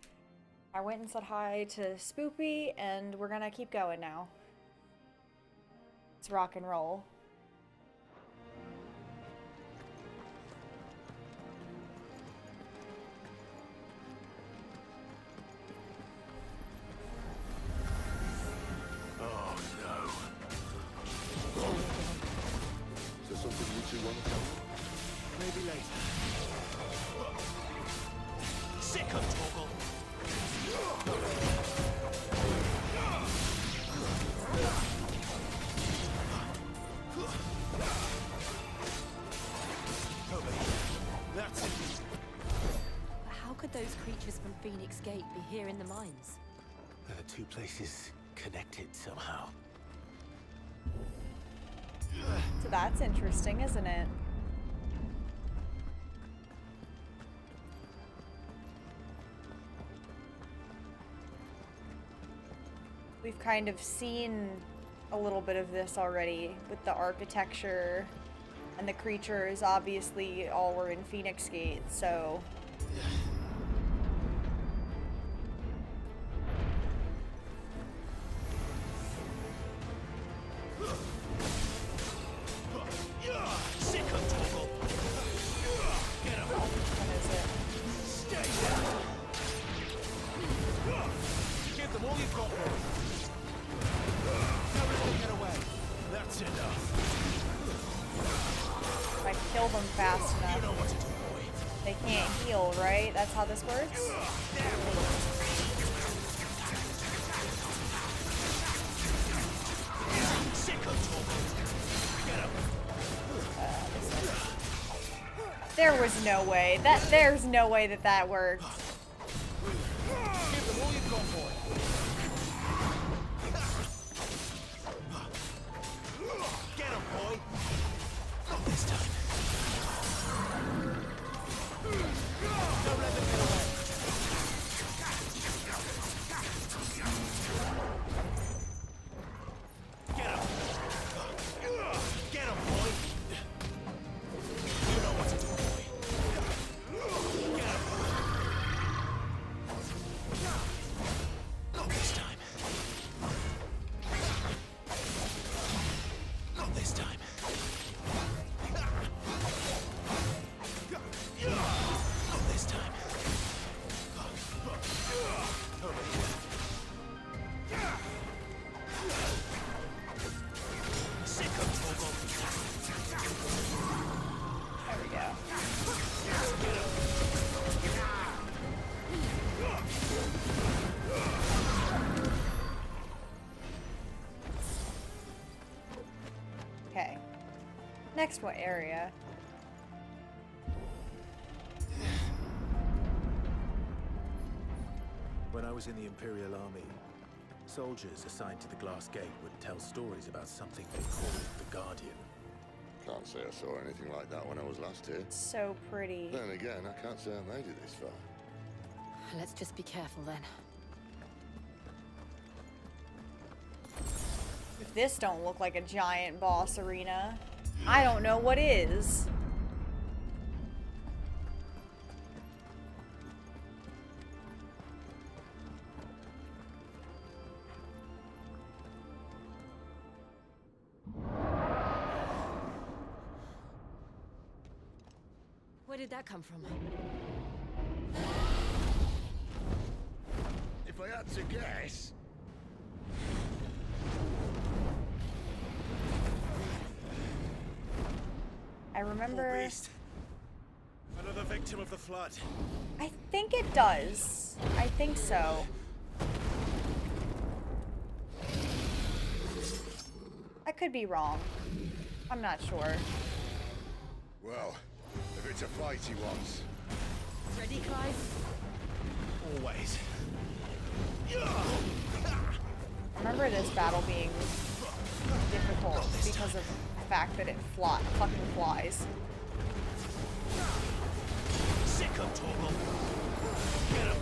I went and said hi to Spoopy, and we're gonna keep going now. Let's rock and roll. Oh no. Is there something you two want to tell me? Maybe later. But how could those creatures from Phoenix Gate be here in the mines? The two places connected somehow. So that's interesting, isn't it? We've kind of seen a little bit of this already with the architecture and the creatures. Obviously, all were in Phoenix Gate, so... If I kill them fast enough, they can't heal, right? That's how this works? There was no way. There's no way that worked. Okay. Next, what area? When I was in the Imperial Army, soldiers assigned to the Glass Gate would tell stories about something they called the Guardian. Can't say I saw anything like that when I was last here. So pretty. Then again, I can't say I made it this far. Let's just be careful then. If this don't look like a giant boss arena, I don't know what is. Where did that come from? If I had to guess, I remember... Beast. Another victim of the flood. I think it does. I think so. I could be wrong. I'm not sure. Well, if it's a fight he wants. Ready, Clive? Always. I remember this battle being difficult because of the fact that it fucking flies. Sick of Torgal. Get him.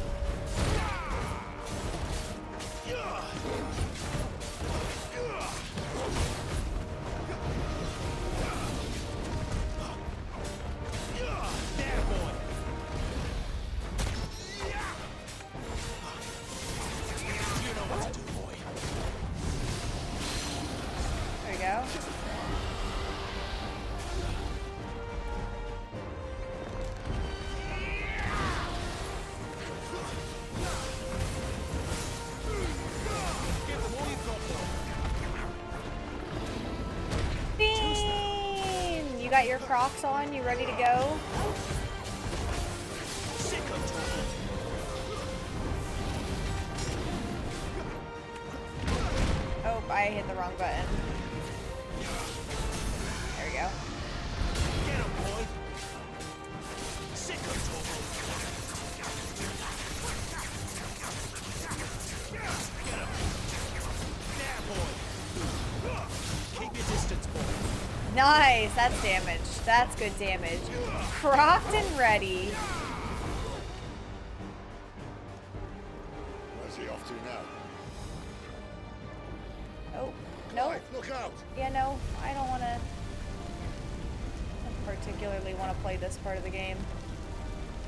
There, boy. You know what to do, boy. There we go. Bean! You got your Crocs on? You ready to go? hit the wrong button. There we go. Get him, boy. Sick of Get him. There, boy. Keep your distance, boy. Nice, that's damage. That's good damage. Crocked and ready. Where's he off to now? Oh, no. Clive, look out! Yeah, no, I don't want to. I don't particularly want to play this part of the game.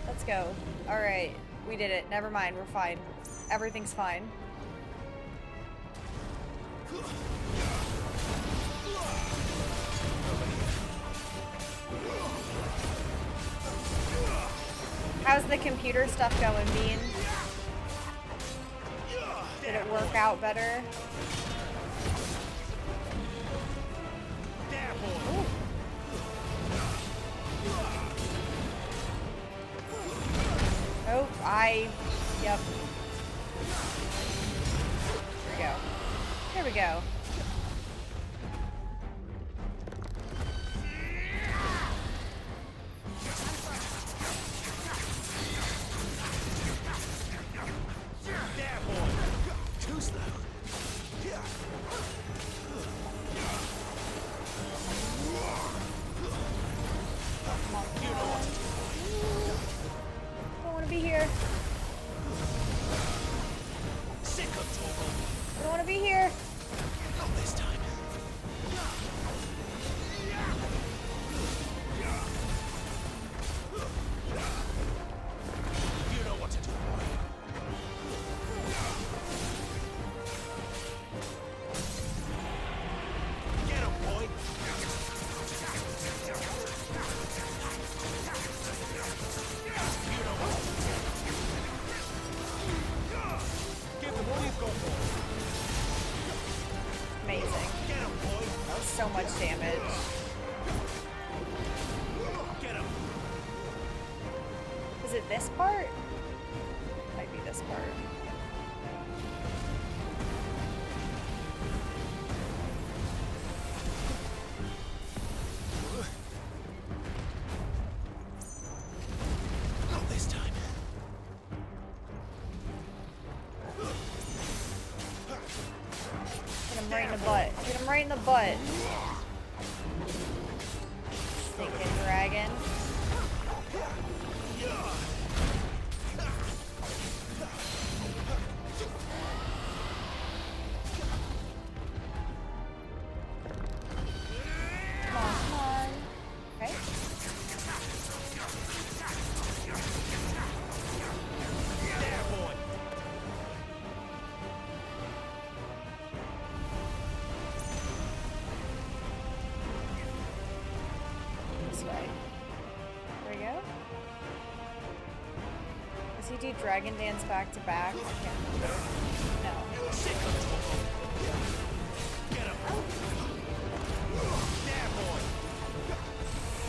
Let's go. Alright, we did it. Never mind, we're fine. Everything's fine. How's the computer stuff going, Bean? Did it work out better? Ooh. Oh, yep. There we go. There we go. Don't want to be here. I don't want to be here. Not this time. You know what to do, boy. Get him, boy. You know what to do. Give them all you've got, boy. Amazing. Get him, boy. That was so much damage. Get him. Is it this part? Might be this part. Not this time. Hit him right in the butt. Hit him right in the butt. Stinking dragon. Come on, come on. Okay. There, boy. This way. There we go. Does he do Dragon Dance back to back? I can't remember. No. Sick of it. Get him. There, boy.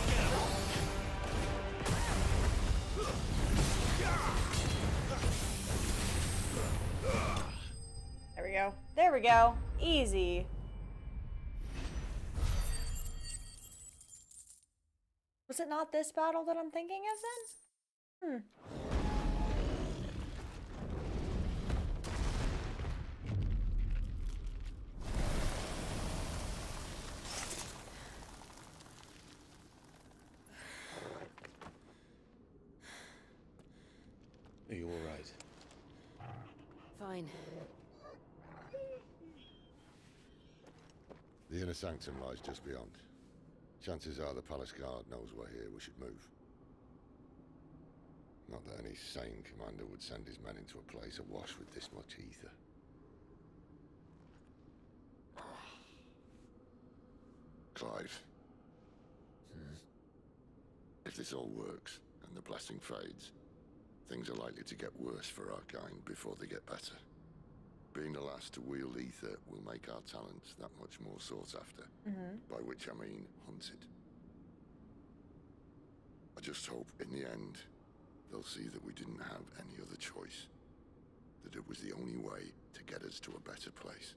Get him. There we go. There we go. Easy. Was it not this battle that I'm thinking of then? Are you all right? Fine. The inner sanctum lies just beyond. Chances are the palace guard knows we're here. We should move. Not that any sane commander would send his men into a place awash with this much ether. Clive. If this all works, and the blessing fades, things are likely to get worse for our kind before they get better. Being the last to wield ether will make our talents that much more sought after. By which I mean hunted. I just hope, in the end, they'll see that we didn't have any other choice. That it was the only way to get us to a better place.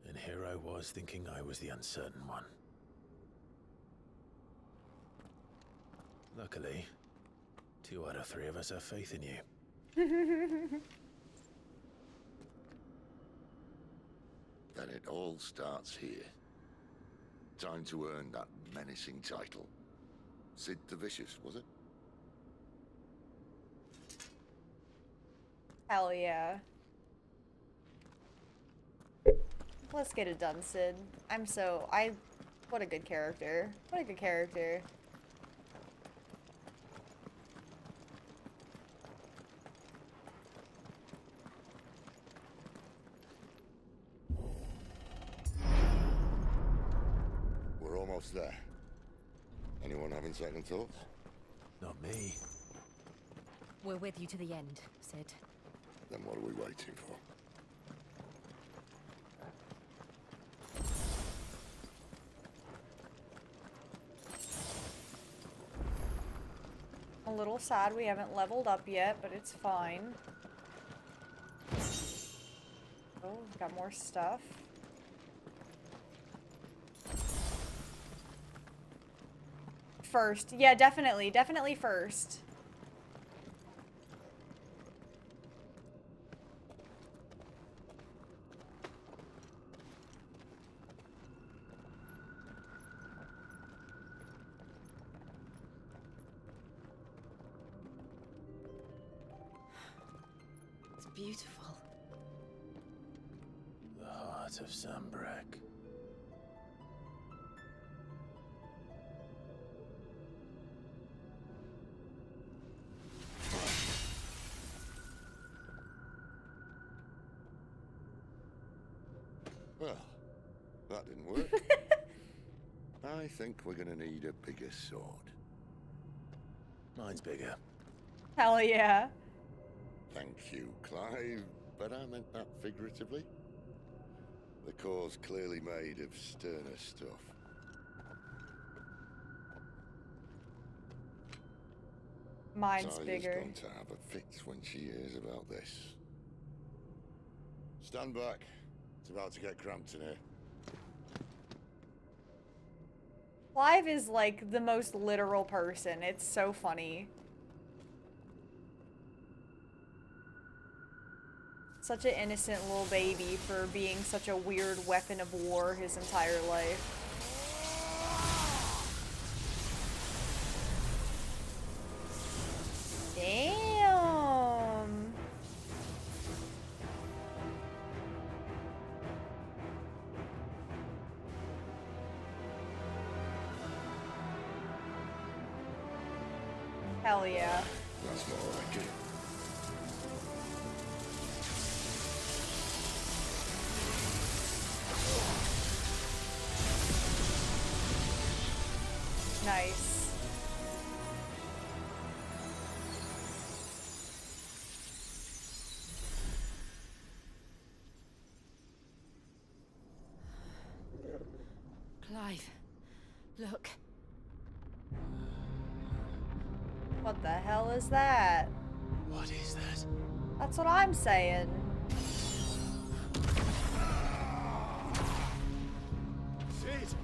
And here I was thinking I was the uncertain one. Luckily, 2 out of 3 of us have faith in you. Then it all starts here. Time to earn that menacing title. Sid the Vicious, was it? Hell yeah. Let's get it done, Sid. What a good character. What a good character. We're almost there. Anyone having second thoughts? Not me. We're with you to the end, Sid. Then what are we waiting for? A little sad we haven't leveled up yet, but it's fine. Oh, we've got more stuff. First. Yeah, definitely. Definitely first. It's beautiful. The heart of Sambrek. Well, that didn't work. I think we're gonna need a bigger sword. Mine's bigger. Hell yeah. Thank you, Clive, but I meant that figuratively. The core's clearly made of sterner stuff. Mine's Talia's bigger. going to have a fit when she hears about this. Stand back. It's about to get cramped in here. Clive is like the most literal person. It's so funny. Such an innocent little baby for being such a weird weapon of war his entire life. Damn. Hell yeah. That's more like it. Nice. Clive, look. What the hell is that? What is that? That's what I'm saying. Sid!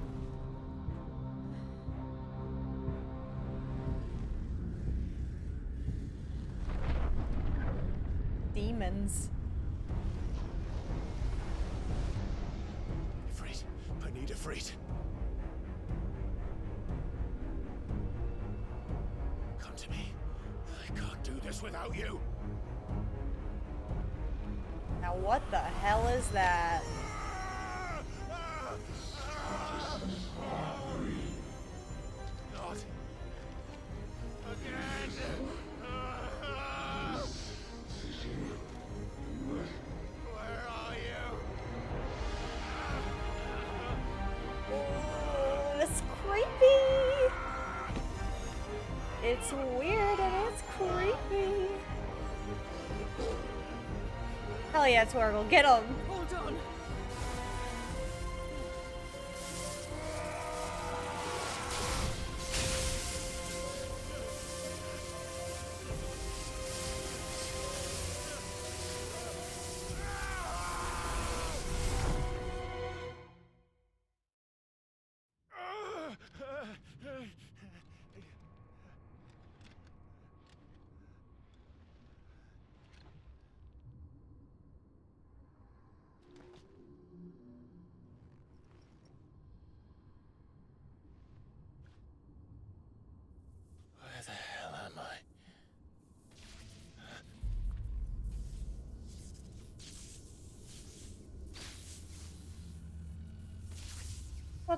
Demons. Ifrit. I need Ifrit. Come to me. I can't do this without you. Now what the hell is that? Not again. Where are you? Oh, that's creepy. It's weird and it's creepy. Hell yeah, Torgal, get him. Hold on.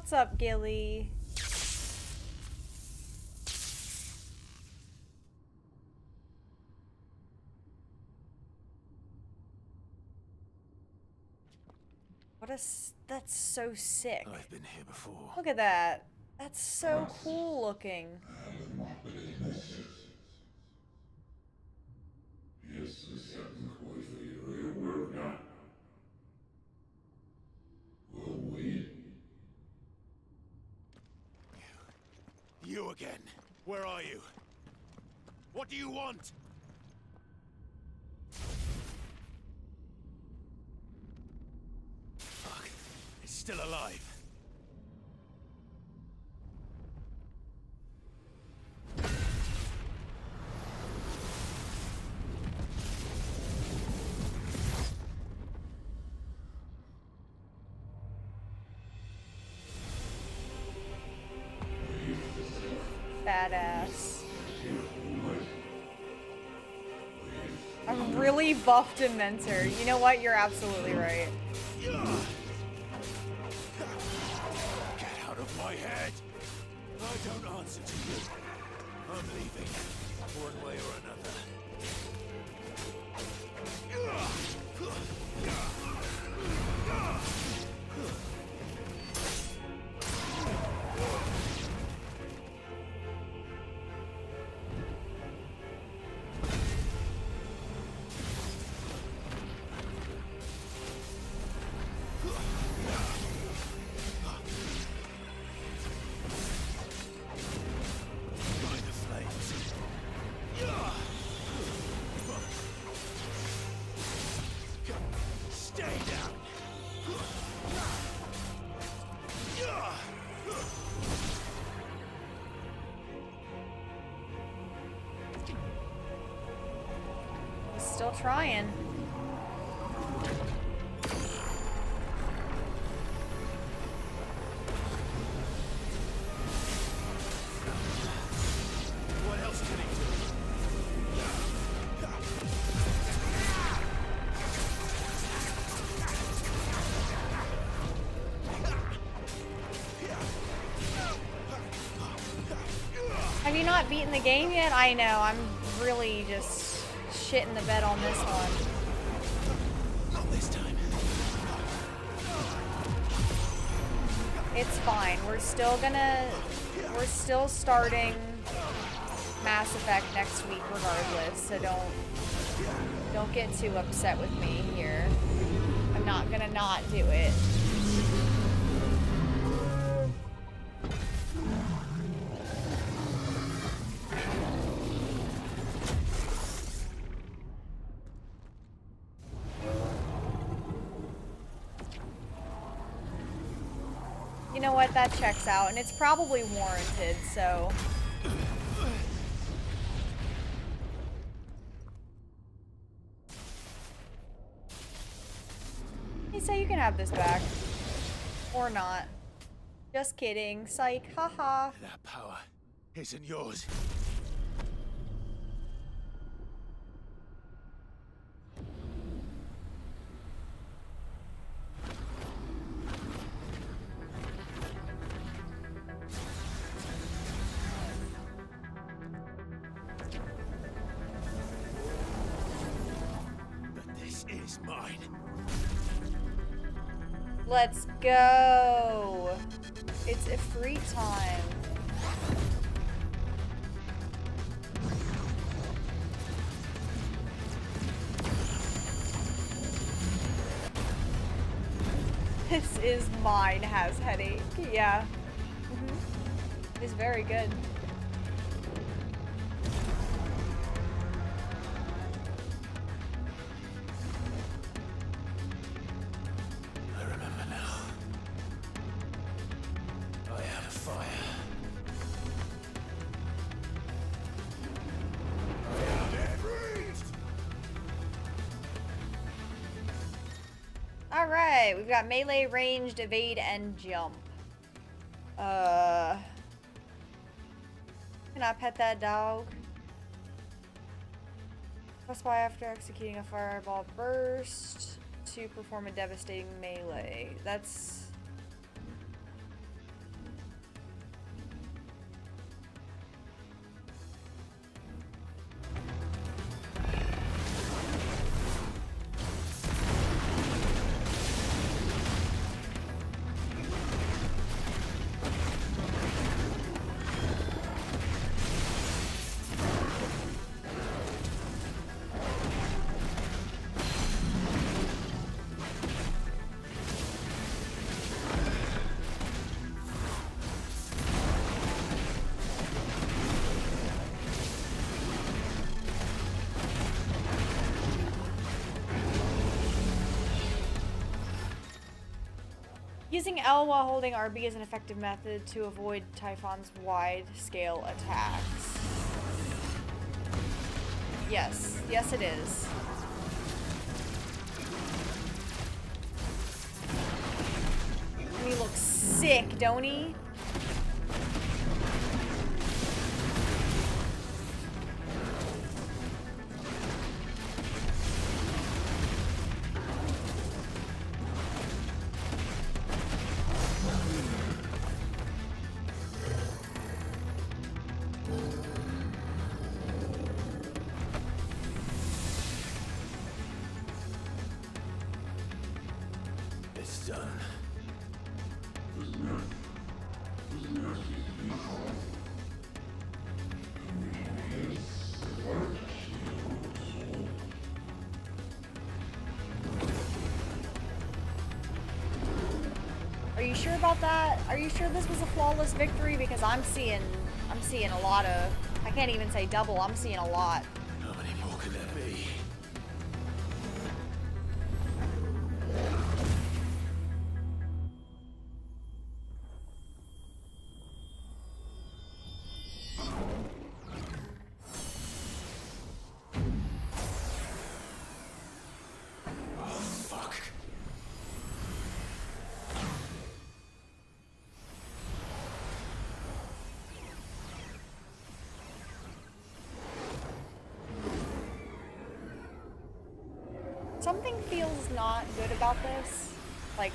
What's up, Gilly? That's so sick. I've been here before. Look at that. That's so cool looking. You again. Where are you? What do you want? Fuck. It's still alive. Badass. A really buffed Dementor. You know what? You're absolutely right. Get out of my head! I don't answer to you. I'm leaving, one way or another. Still trying. What else can he do? Have you not beaten the game yet? I know, I'm really just shitting the bed on this one. Not this time. It's fine. We're still starting Mass Effect next week regardless, so don't get too upset with me here. I'm not gonna not do it. You know what? That checks out, and it's probably warranted, so... Hey, so you can have this back. Or not. Just kidding. Psych. Haha. That power isn't yours. Is mine. Let's go. It's a free time. This is mine has headache. Yeah. It's very good. Alright, we've got melee, ranged, evade, and jump. Can I pet that dog? Press Y after executing a fireball burst to perform a devastating melee. That's... Using L while holding RB is an effective method to avoid Typhon's wide-scale attacks. Yes. Yes, it is. And he looks sick, don't he? It's done. Are you sure about that? Are you sure this was a flawless victory? Because I'm seeing a lot of, I can't even say double, I'm seeing a lot. How many more could there be? Something feels not good about this. Like,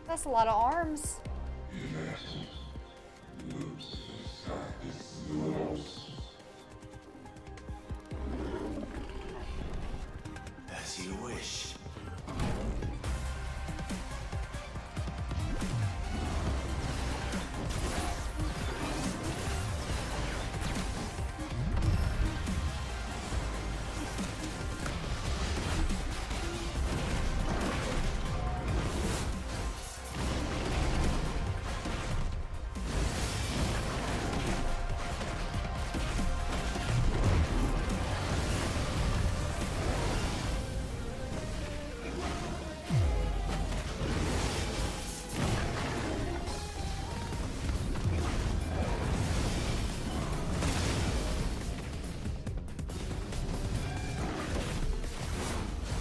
That's a lot of arms. As you wish.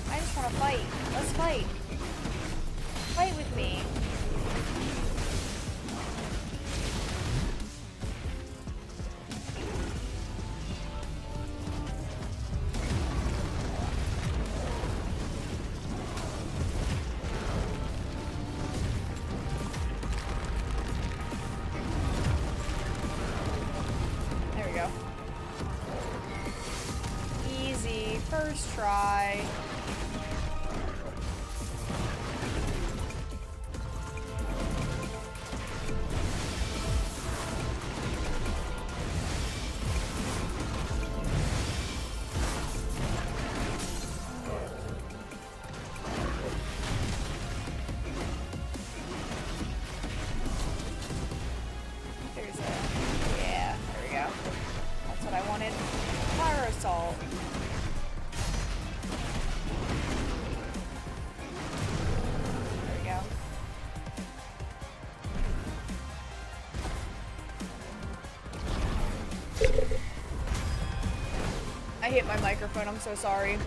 I just want to fight. Let's fight. Fight with me. There we go. Easy. First try. There's a, yeah, there we go. That's what I wanted. Fire assault. There we go. I hit my microphone, I'm so sorry.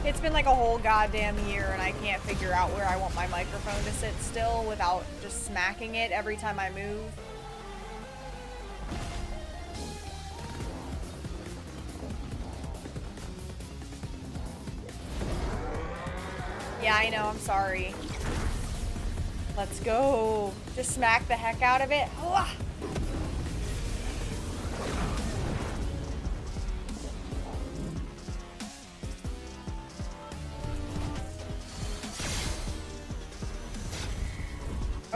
It's been like a whole goddamn year and I can't figure out where I want my microphone to sit still without just smacking it every time I move. Yeah, I know, I'm sorry. Let's go. Just smack the heck out of it. Uah!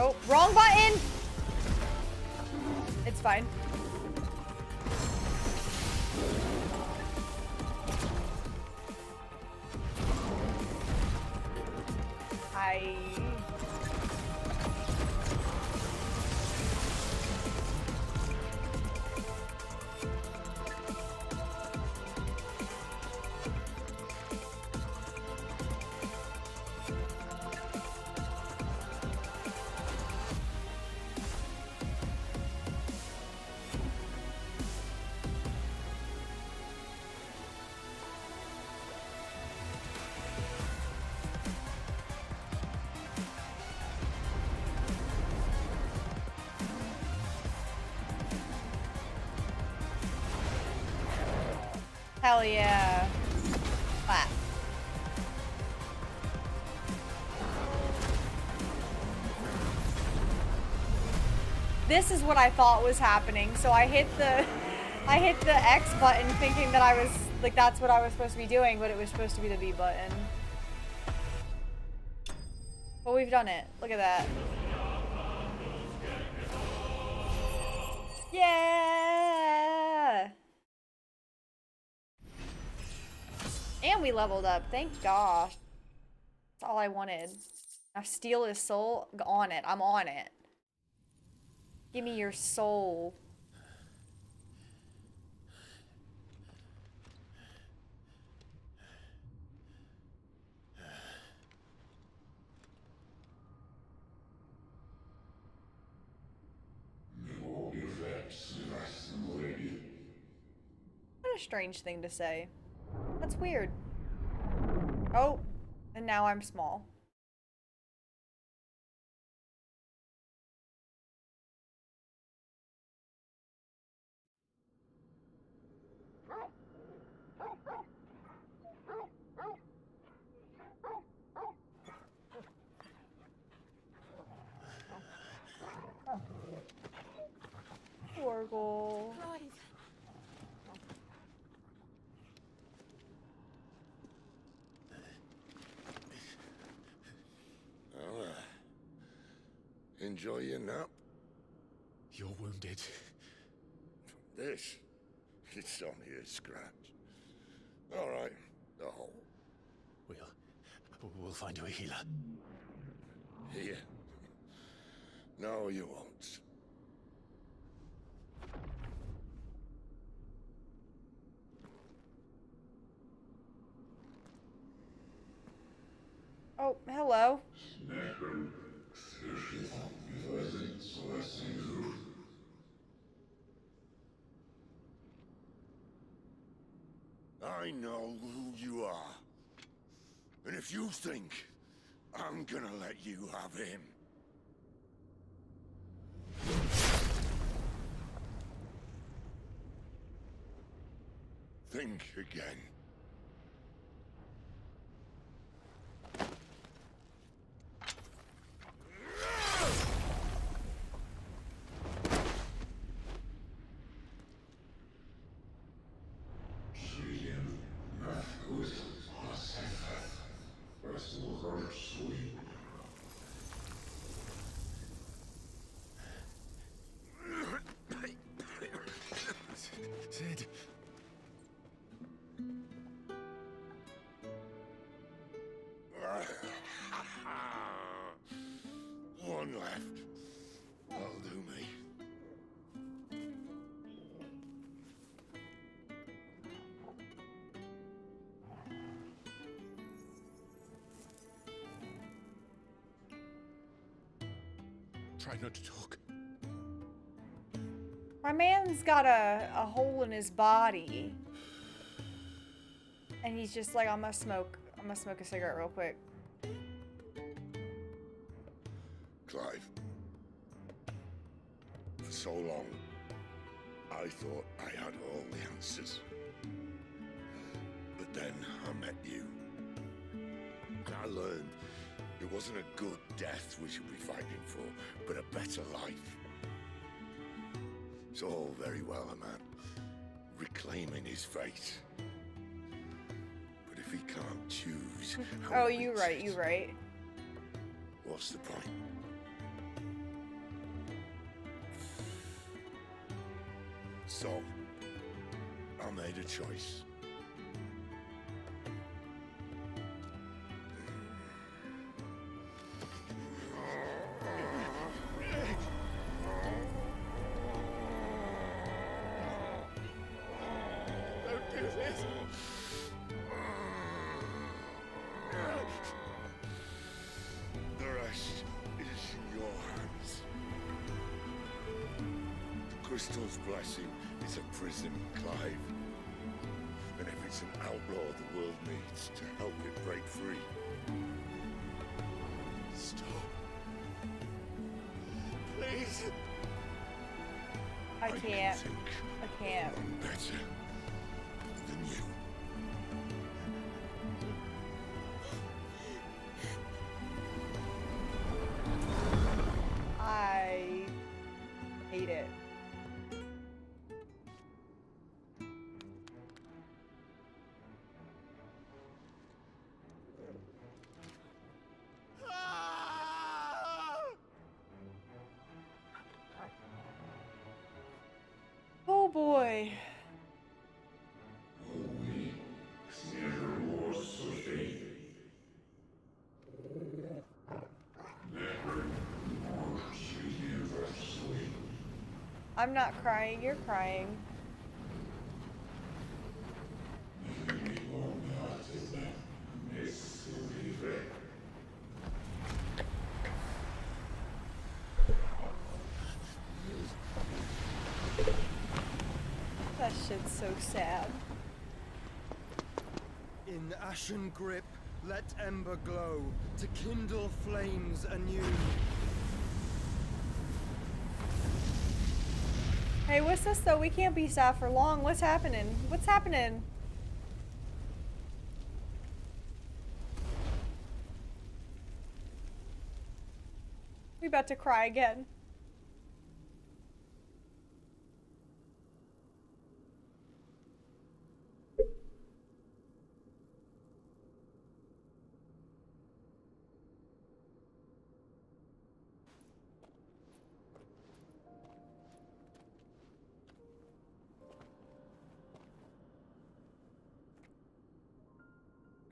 Oh, wrong button! It's fine. Bye. Hell yeah. Clap. This is what I thought was happening. So I hit the X button thinking that I was like that's what I was supposed to be doing, but it was supposed to be the B button. But we've done it. Look at that. Yeah. And we leveled up. Thank gosh. That's all I wanted. Now steal his soul. On it. I'm on it. Give me your soul. What a strange thing to say. That's weird. Oh, and now I'm small. Orgle. Well, enjoy your nap. You're wounded. This, it's only a scratch. All right, the hole. We'll find you a healer. Here. No, you won't. Oh, hello. I know who you are. And if you think I'm gonna let you have him... think again. Sid. One left. That'll do me. Try not to talk. My man's got a hole in his body. And he's just like, I'm gonna smoke a cigarette real quick. Clive. For so long, I thought I had all the answers. But then I met you. And I learned it wasn't a good death we should be fighting for, but a better life. It's all very well, a man reclaiming his fate. But if he can't choose... Oh, you right, you right. What's the point? So, I made a choice. crystal's blessing is a prison, Clive. And if it's an outlaw the world needs to help it break free. Stop. Please. I can't. I can't. I'm better than you. I hate it. Oh boy. I'm not crying, you're crying. That shit's so sad. In ashen grip, let ember glow, to kindle flames anew. Hey, what's this though? We can't be sad for long. What's happening? What's happening? We about to cry again.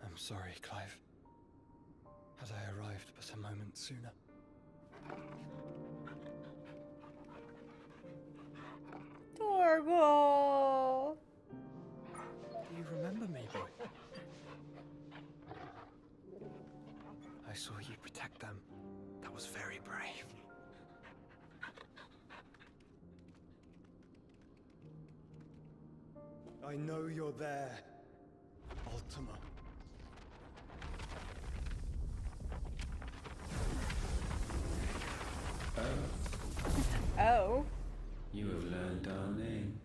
I'm sorry, Clive. Had I arrived but a moment sooner. Torgal! Do you remember me, boy? I saw you protect them. That was very brave. I know you're there, Ultima. Oh. You have learned our name.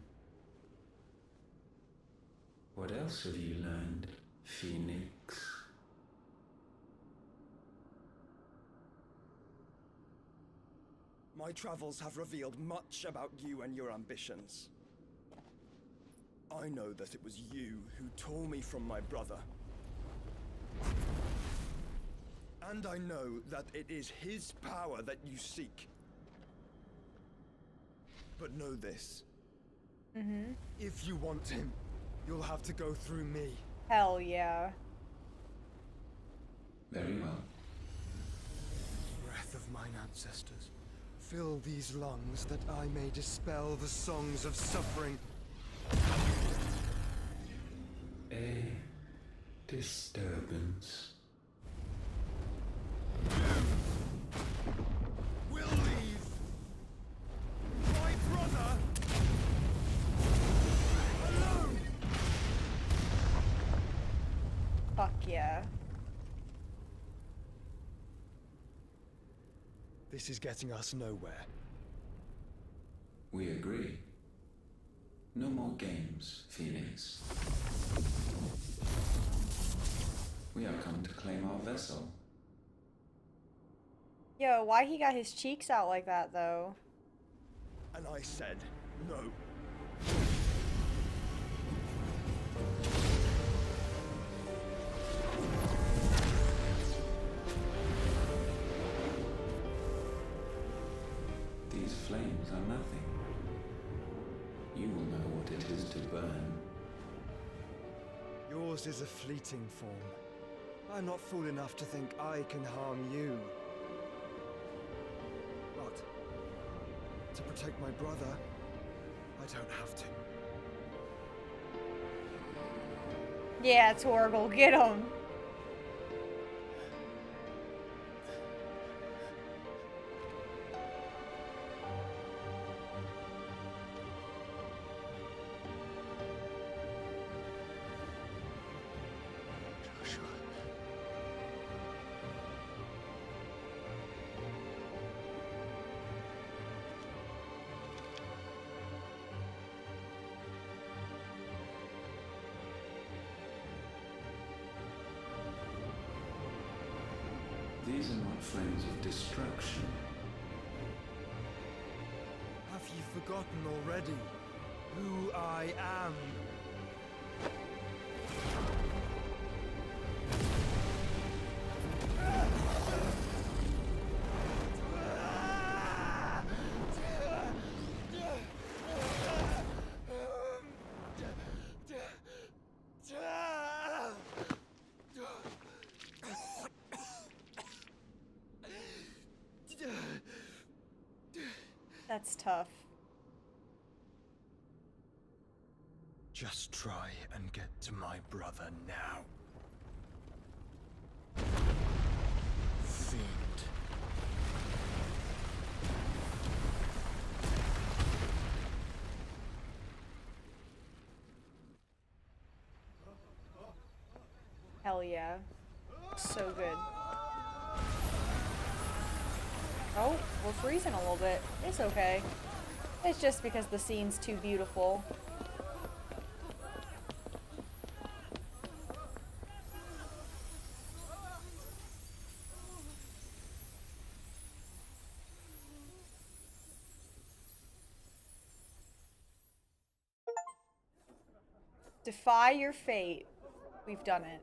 What else have you learned, Phoenix? My travels have revealed much about you and your ambitions. I know that it was you who tore me from my brother. And I know that it is his power that you seek. But know this. If you want him, you'll have to go through me. Hell yeah. Very well. Breath of mine ancestors, fill these lungs that I may dispel the songs of suffering. A disturbance. We'll leave. My brother alone. Fuck yeah. This is getting us nowhere. We agree. No more games, Phoenix. We have come to claim our vessel. Yo, why he got his cheeks out like that though? And I said no. These flames are nothing. You will know what it is to burn. Yours is a fleeting form. I'm not fool enough to think I can harm you. But to protect my brother, I don't have to. Yeah, Torgal, get him. these are not flames of destruction. Have you forgotten already who I am? That's tough. Just try and get to my brother now. Fiend. Hell yeah. So good. Oh, we're freezing a little bit. It's okay. It's just because the scene's too beautiful. Defy your fate. We've done it.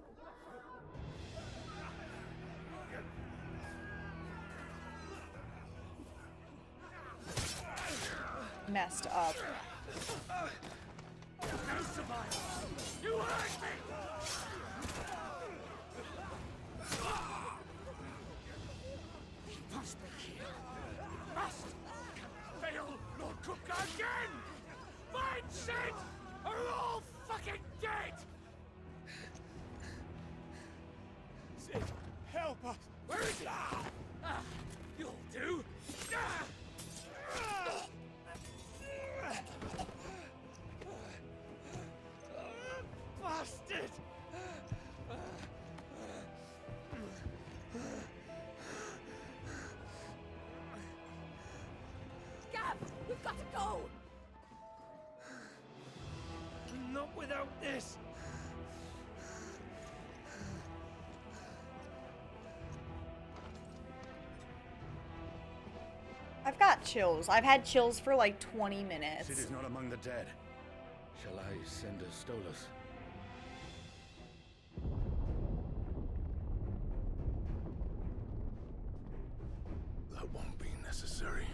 Messed up. You hurt me! Must be killed. Must fail Lord Cook again! Find Sid! Are all fucking dead! Sid, help us! Where is he? You'll do! Bastard! Gav, we've got to go! Not without this! I've got chills. I've had chills for like 20 minutes. Sid is not among the dead. Shall I send a Stolas? That won't be necessary.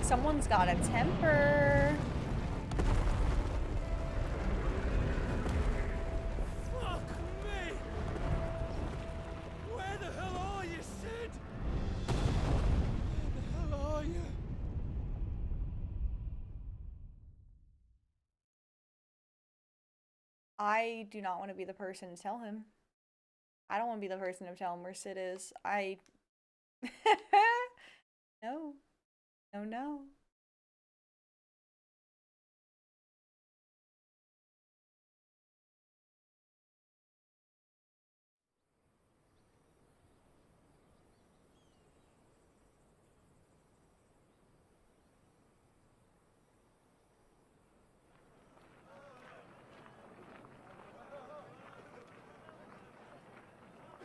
Someone's got a temper. Fuck me! Where the hell are you, Sid? Where the hell are you? I do not want to be the person to tell him. I don't want to be the person to tell him where Sid is. No. No, no.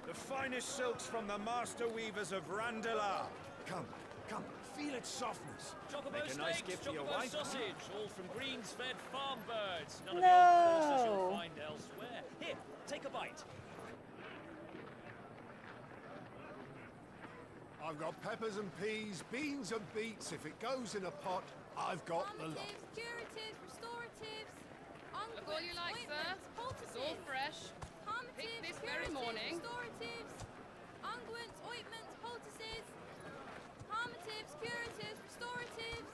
The finest silks from the master weavers of Randalar. Come, come, feel its softness. Chocobo Make a nice steaks, gift for your chocobo wife. sausage, all from greens-fed farm birds. None of No. the old courses you'll find elsewhere. Here, take a bite. I've got peppers and peas, beans and beets. If it goes in a pot, I've got the lot. Curatives, restoratives, Look all you like, sir. It's all fresh. Picked this very morning. Restoratives, unguents, ointments, poultices, palmatives, curatives, restoratives.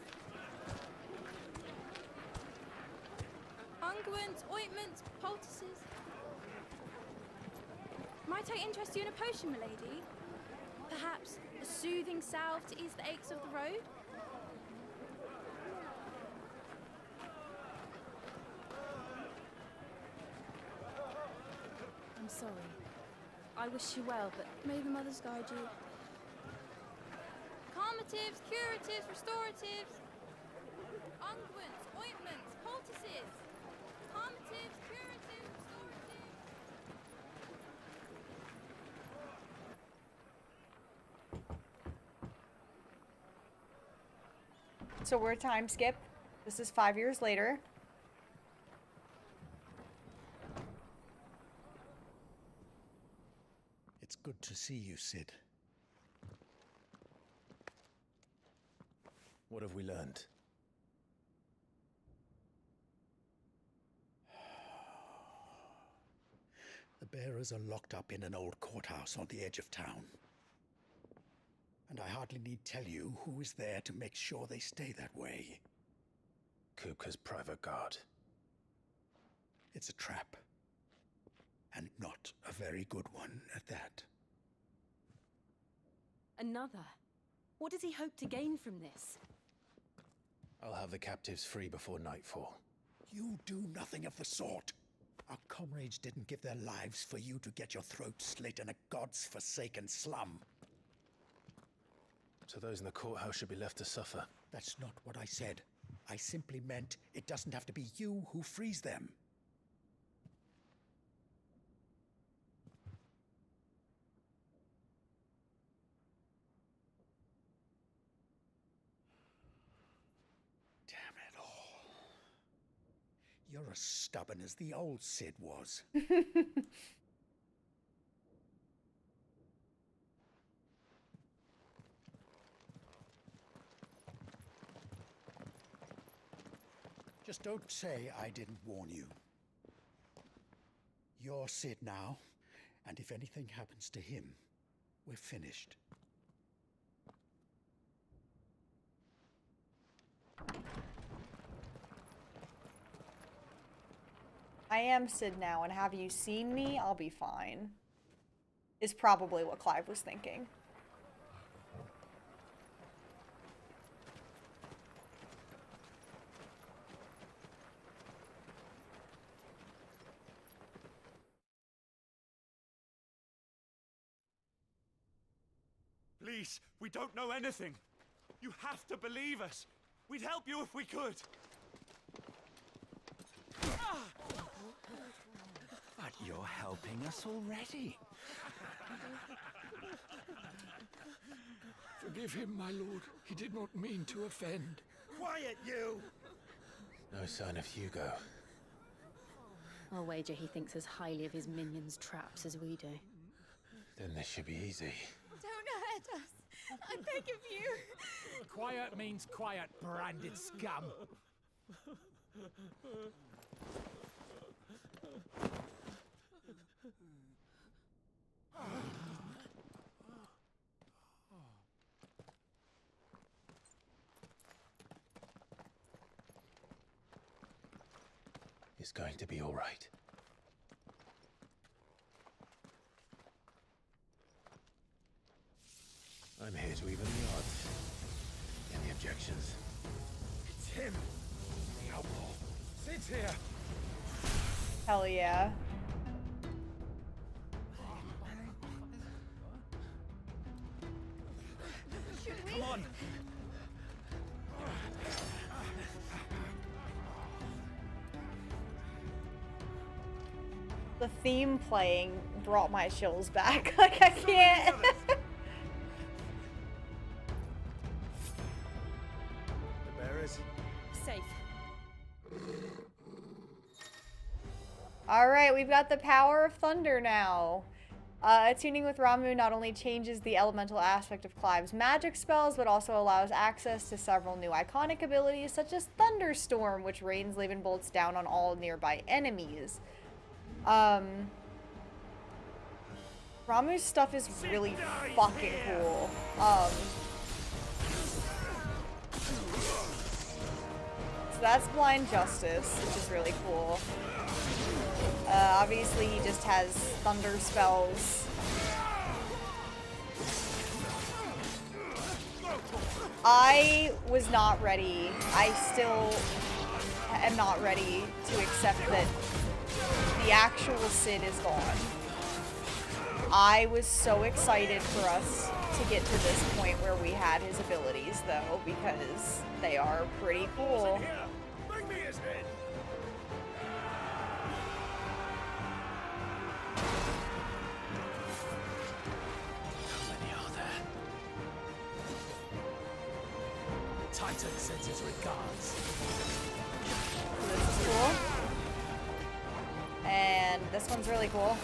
Unguents, ointments, poultices. Might I interest you in a potion, milady? Perhaps a soothing salve to ease the aches of the road? I'm sorry. I wish you well, but may the mothers guide you. palliatives, curatives, restoratives, unguents, ointments, poultices, calmatives, curatives, restoratives. So we're time skip. This is 5 years later. It's good to see you, Sid. What have we learned? The bearers are locked up in an old courthouse on the edge of town. And I hardly need tell you who is there to make sure they stay that way. Kupka's private guard. It's a trap. And not a very good one at that. Another? What does he hope to gain from this? I'll have the captives free before nightfall. You do nothing of the sort. Our comrades didn't give their lives for you to get your throat slit in a god's forsaken slum. So those in the courthouse should be left to suffer. That's not what I said. I simply meant it doesn't have to be you who frees them. Damn it all. You're as stubborn as the old Sid was. Just don't say I didn't warn you. You're Sid now, and if anything happens to him, we're finished. I am Sid now, and have you seen me? I'll be fine. Is probably what Clive was thinking. Please, we don't know anything. You have to believe us. We'd help you if we could. But you're helping us already. Forgive him, my lord. He did not mean to offend. Quiet, you! No sign of Hugo. I'll wager he thinks as highly of his minions' traps as we do. Then this should be easy. Don't hurt us. I beg of you. Quiet means quiet, branded scum. It's going to be all right. I'm here to even the odds. Any objections? It's him! The outlaw. Sid's here! Hell yeah. Come on! The theme playing brought my chills back. Like, I can't. The bearers? Safe. Alright, we've got the power of thunder now. Attuning with Ramu not only changes the elemental aspect of Clive's magic spells, but also allows access to several new iconic abilities, such as Thunderstorm, which rains Leaven bolts down on all nearby enemies. Ramu's stuff is really fucking cool. So that's Blind Justice, which is really cool. Obviously he just has thunder spells. I was not ready. I still am not ready to accept that the actual Sid is gone. I was so excited for us to get to this point where we had his abilities, though, because they are pretty cool. Bring me his head. How many are there? Titan sends his regards. This is cool. And this one's really cool.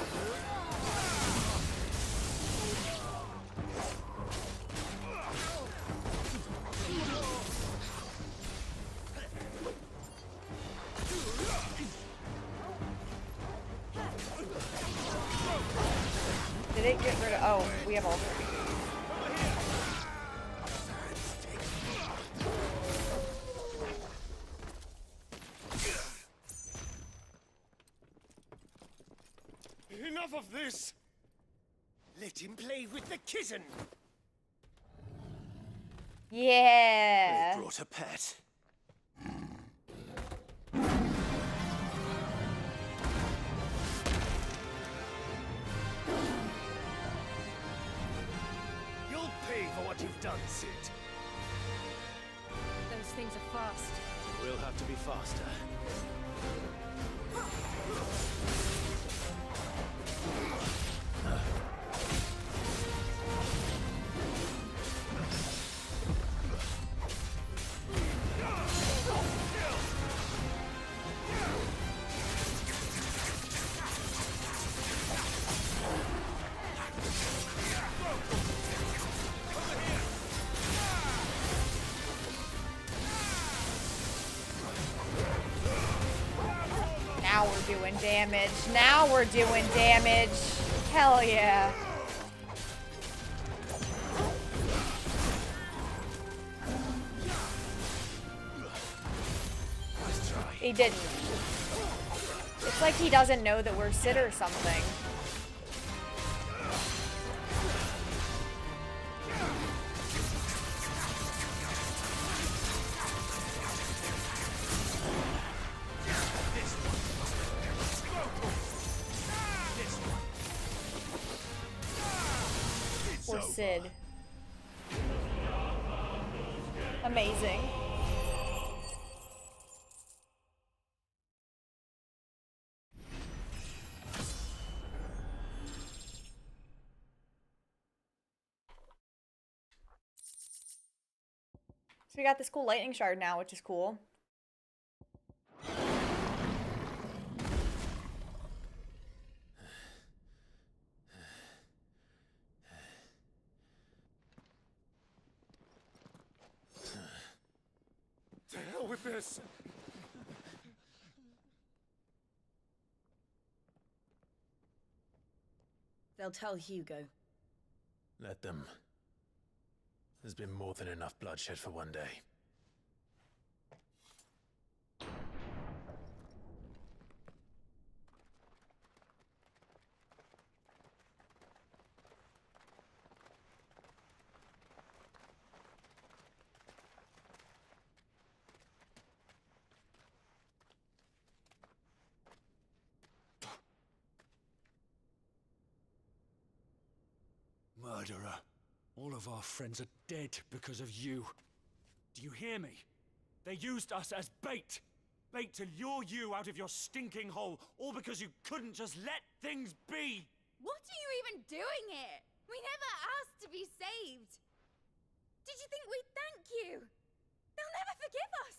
Did it get rid of... Oh, we have all three. Enough of this! Let him play with the kitten! Yeah! They brought a pet. You'll pay for what you've done, Sid. Those things are fast. We'll have to be faster. Now we're doing damage. Now we're doing damage. Hell yeah. He didn't. It's like he doesn't know that we're Sid or something. Or Sid. Amazing. So we got this cool lightning shard now, which is cool. To hell with this! They'll tell Hugo. Let them. There's been more than enough bloodshed for one day. Murderer. All of our friends are dead because of you. Do you hear me? They used us as bait. Bait to lure you out of your stinking hole, all because you couldn't just let things be. What are you even doing here? We never asked to be saved. Did you think we'd thank you? They'll never forgive us.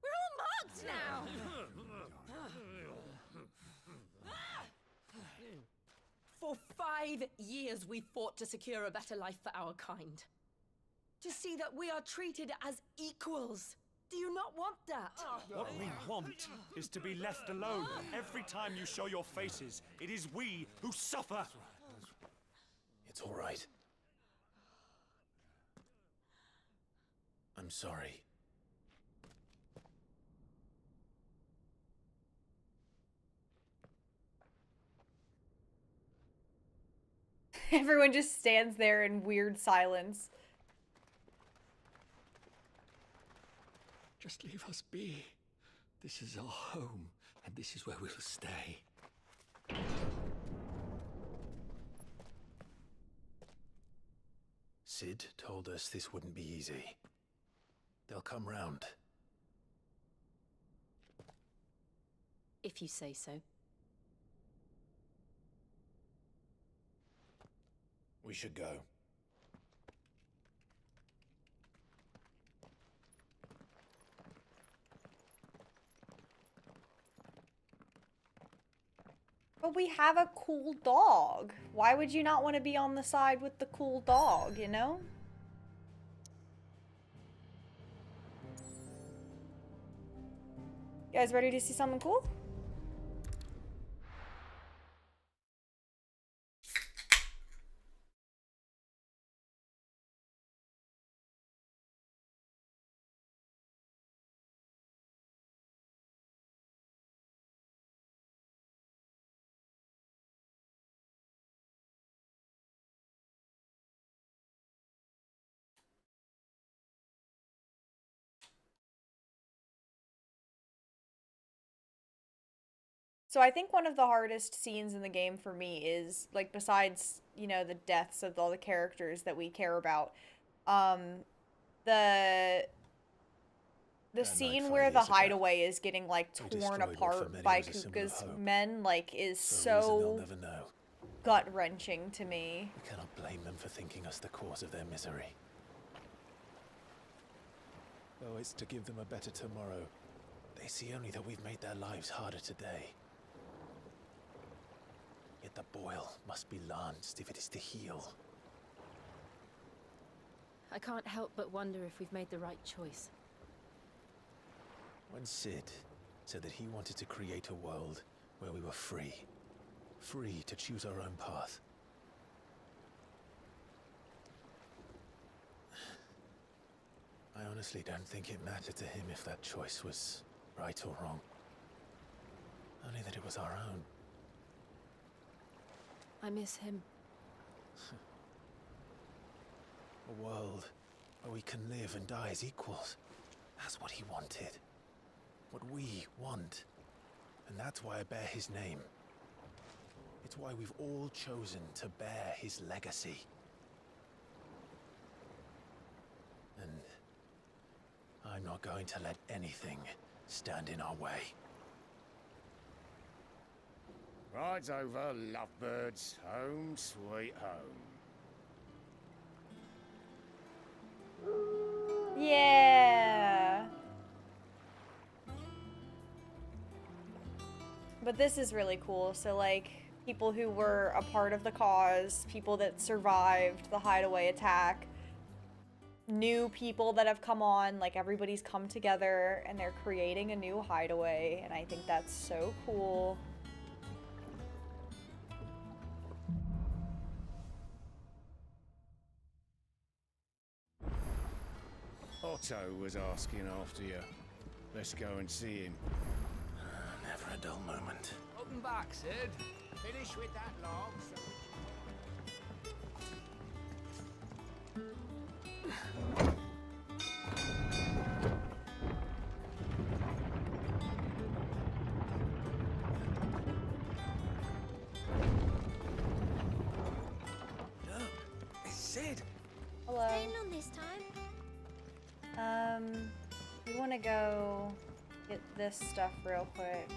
We're all marked now. For 5 years we fought to secure a better life for our kind. To see that we are treated as equals. Do you not want that? What we want is to be left alone. Every time you show your faces, it is we who suffer. It's all right. I'm sorry. Everyone just stands there in weird silence. Just leave us be. This is our home, and this is where we'll stay. Sid told us this wouldn't be easy. They'll come round. If you say so. We should go. But we have a cool dog. Why would you not want to be on the side with the cool dog, you know? You guys ready to see something cool? So I think one of the hardest scenes in the game for me is, like, besides, you know, the deaths of all the characters that we care about, the scene where the hideaway is getting, like, torn apart by Kuka's men, like, is so gut-wrenching to me. We cannot blame them for thinking us the cause of their misery. Though it's to give them a better tomorrow, they see only that we've made their lives harder today. Yet the boil must be lanced if it is to heal. I can't help but wonder if we've made the right choice. When Sid said that he wanted to create a world where we were free. Free to choose our own path. I honestly don't think it mattered to him if that choice was right or wrong. Only that it was our own. I miss him. A world where we can live and die as equals. That's what he wanted. What we want. And that's why I bear his name. It's why we've all chosen to bear his legacy. And I'm not going to let anything stand in our way. Rides over, lovebirds. Home, sweet home. Yeah. But this is really cool. So, like, people who were a part of the cause, people that survived the hideaway attack, new people that have come on, like, everybody's come together and they're creating a new hideaway, and I think that's so cool. Otto was asking after you. Let's go and see him. Never a dull moment. Welcome back, Sid. Finish with that log. Sid! Hello. Staying on this time? We want to go get this stuff real quick.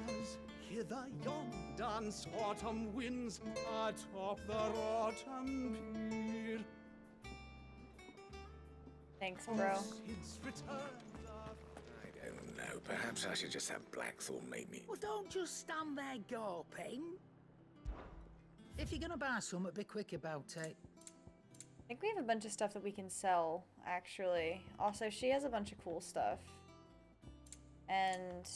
As hither yon dance autumn winds atop the rotten pier. Thanks, bro. Sid's return. I don't know. Perhaps I should just have Blackthorn make me. Well, don't just stand there gawping. If you're gonna buy something, be quick about it. I think we have a bunch of stuff that we can sell, actually. Also, she has a bunch of cool stuff. And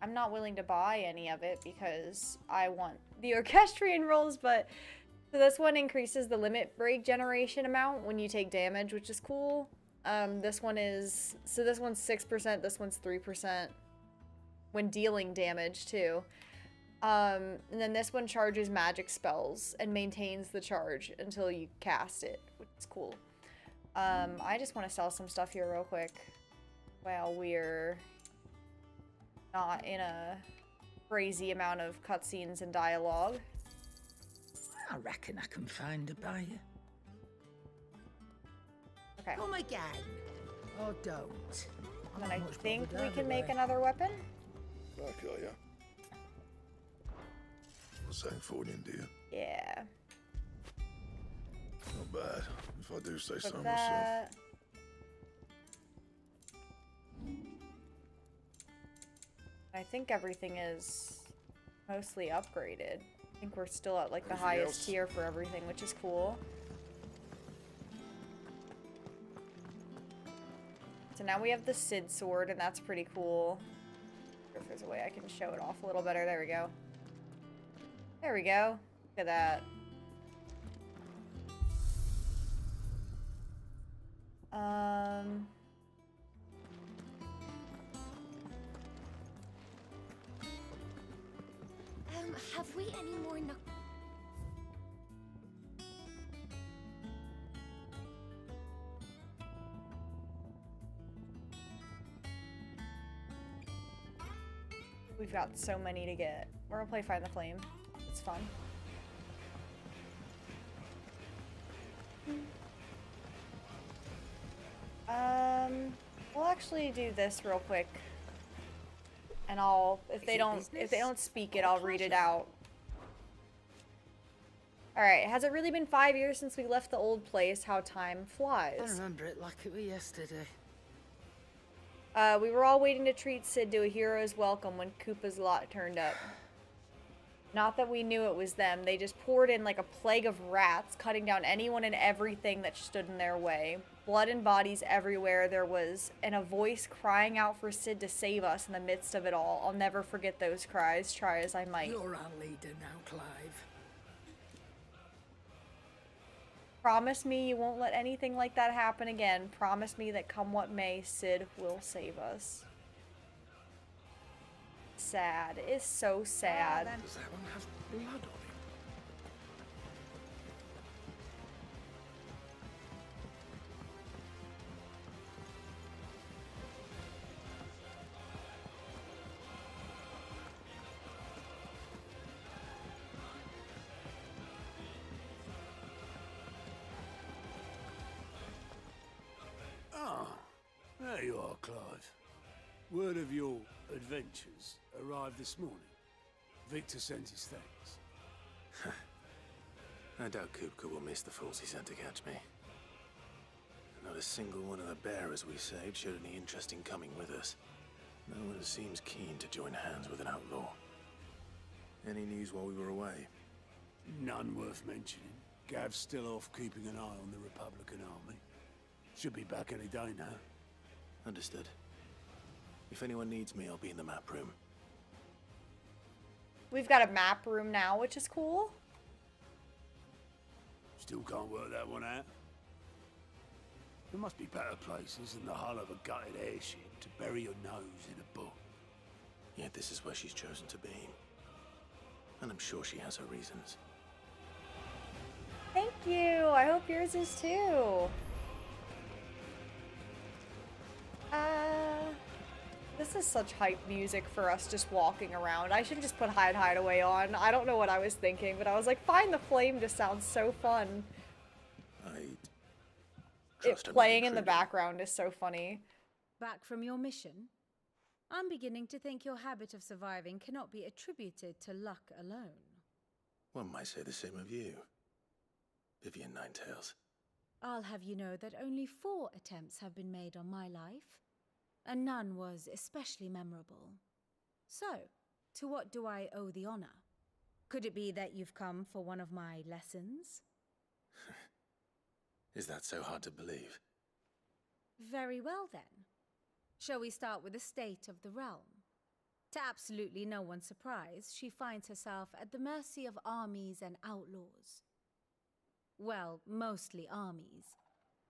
I'm not willing to buy any of it because I want the orchestrion rolls, but so this one increases the limit break generation amount when you take damage, which is cool. This one is, so this one's 6%, this one's 3% when dealing damage too. And then this one charges magic spells and maintains the charge until you cast it, which is cool. I just want to sell some stuff here real quick while we're not in a crazy amount of cutscenes and dialogue. I reckon I can find a buyer. Okay. Come again. Or don't. And I Not much think bothered we can make either way. another weapon. Back, are ya? What's that for you, dear? Yeah. Not bad, if I do say so Put myself. that. I think everything is mostly upgraded. I think we're still at like the Anything highest else? tier for everything, which is cool. So now we have the Sid sword, and that's pretty cool. If there's a way I can show it off a little better. There we go. There we go. Look at that. Have we any more We've got so many to get. We're gonna play Find the Flame. It's fun. We'll actually do this real quick. And if they don't speak it, I'll read it out. Alright, has it really been 5 years since we left the old place? How time flies. I remember it like it was yesterday. We were all waiting to treat Sid to a hero's welcome when Koopa's lot turned up. Not that we knew it was them. They just poured in like a plague of rats, cutting down anyone and everything that stood in their way. Blood and bodies everywhere there was, and a voice crying out for Sid to save us in the midst of it all. I'll never forget those cries, try as I might. You're our leader now, Clive. Promise me you won't let anything like that happen again. Promise me that come what may, Sid will save us. Sad. It's so sad. Does that one have blood on it? Ah, there you are, Clive. Word of your adventures arrived this morning. Victor sent his thanks. I doubt Kupka will miss the fools he sent to catch me. Not a single one of the bearers we saved showed any interest in coming with us. No one seems keen to join hands with an outlaw. Any news while we were away? None worth mentioning. Gav's still off keeping an eye on the Republican army. Should be back any day now. Understood. If anyone needs me, I'll be in the map room. We've got a map room now, which is cool. Still can't work that one out. There must be better places than the hull of a gutted airship to bury your nose in a book. Yet this is where she's chosen to be. And I'm sure she has her reasons. Thank you. I hope yours is too. This is such hype music for us just walking around. I should just put Hide Hideaway on. I don't know what I was thinking, but I was like, Find the Flame just sounds so fun. It playing in the background is so funny. Back from your mission? I'm beginning to think your habit of surviving cannot be attributed to luck alone. One might say the same of you, Vivian Ninetails. I'll have you know that only 4 attempts have been made on my life, and none was especially memorable. So, to what do I owe the honor? Could it be that you've come for one of my lessons? Is that so hard to believe? Very well then. Shall we start with the state of the realm? To absolutely no one's surprise, she finds herself at the mercy of armies and outlaws. Well, mostly armies.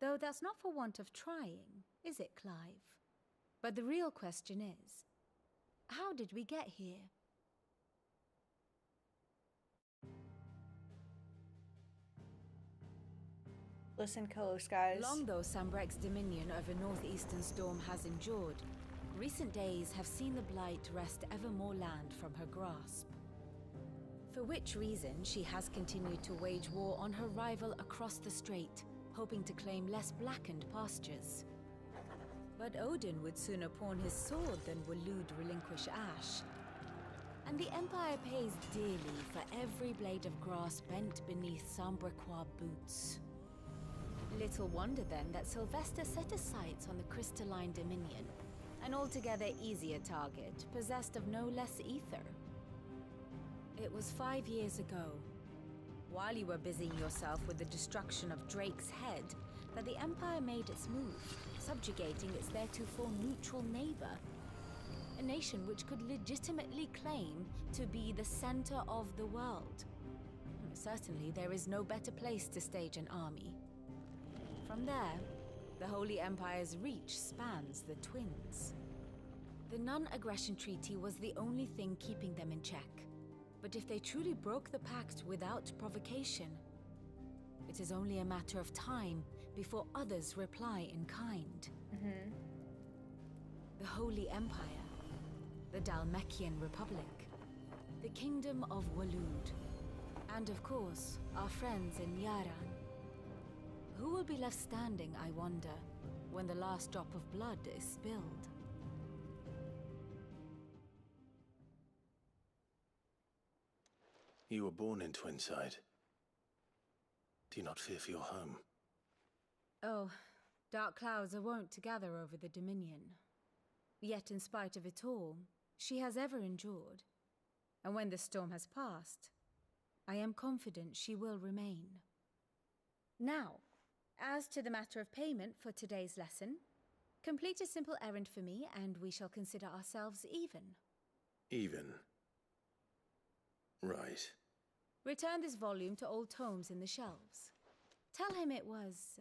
Though that's not for want of trying, is it, Clive? But the real question is, how did we get here? Listen close, guys. Long though Sambrek's dominion over northeastern Storm has endured, recent days have seen the Blight wrest ever more land from her grasp. For which reason she has continued to wage war on her rival across the strait, hoping to claim less blackened pastures. But Odin would sooner pawn his sword than Waloed relinquish Ash. And the Empire pays dearly for every blade of grass bent beneath Sambraquois boots. Little wonder then that Sylvester set his sights on the crystalline Dominion, an altogether easier target, possessed of no less ether. It was 5 years ago, while you were busying yourself with the destruction of Drake's head, that the Empire made its move, subjugating its theretofore neutral neighbor. A nation which could legitimately claim to be the center of the world. Certainly, there is no better place to stage an army. From there, the Holy Empire's reach spans the Twins. The non-aggression treaty was the only thing keeping them in check. But if they truly broke the pact without provocation, it is only a matter of time before others reply in kind. The Holy Empire, the Dhalmekian Republic, the Kingdom of Waloed, and of course, our friends in Yaran. Who will be left standing, I wonder, when the last drop of blood is spilled? You were born in Twinside. Do you not fear for your home? Oh, dark clouds are wont to gather over the Dominion. Yet in spite of it all, she has ever endured. And when the storm has passed, I am confident she will remain. Now, as to the matter of payment for today's lesson, complete a simple errand for me and we shall consider ourselves even. Even? Right. Return this volume to old tomes in the shelves. Tell him it was,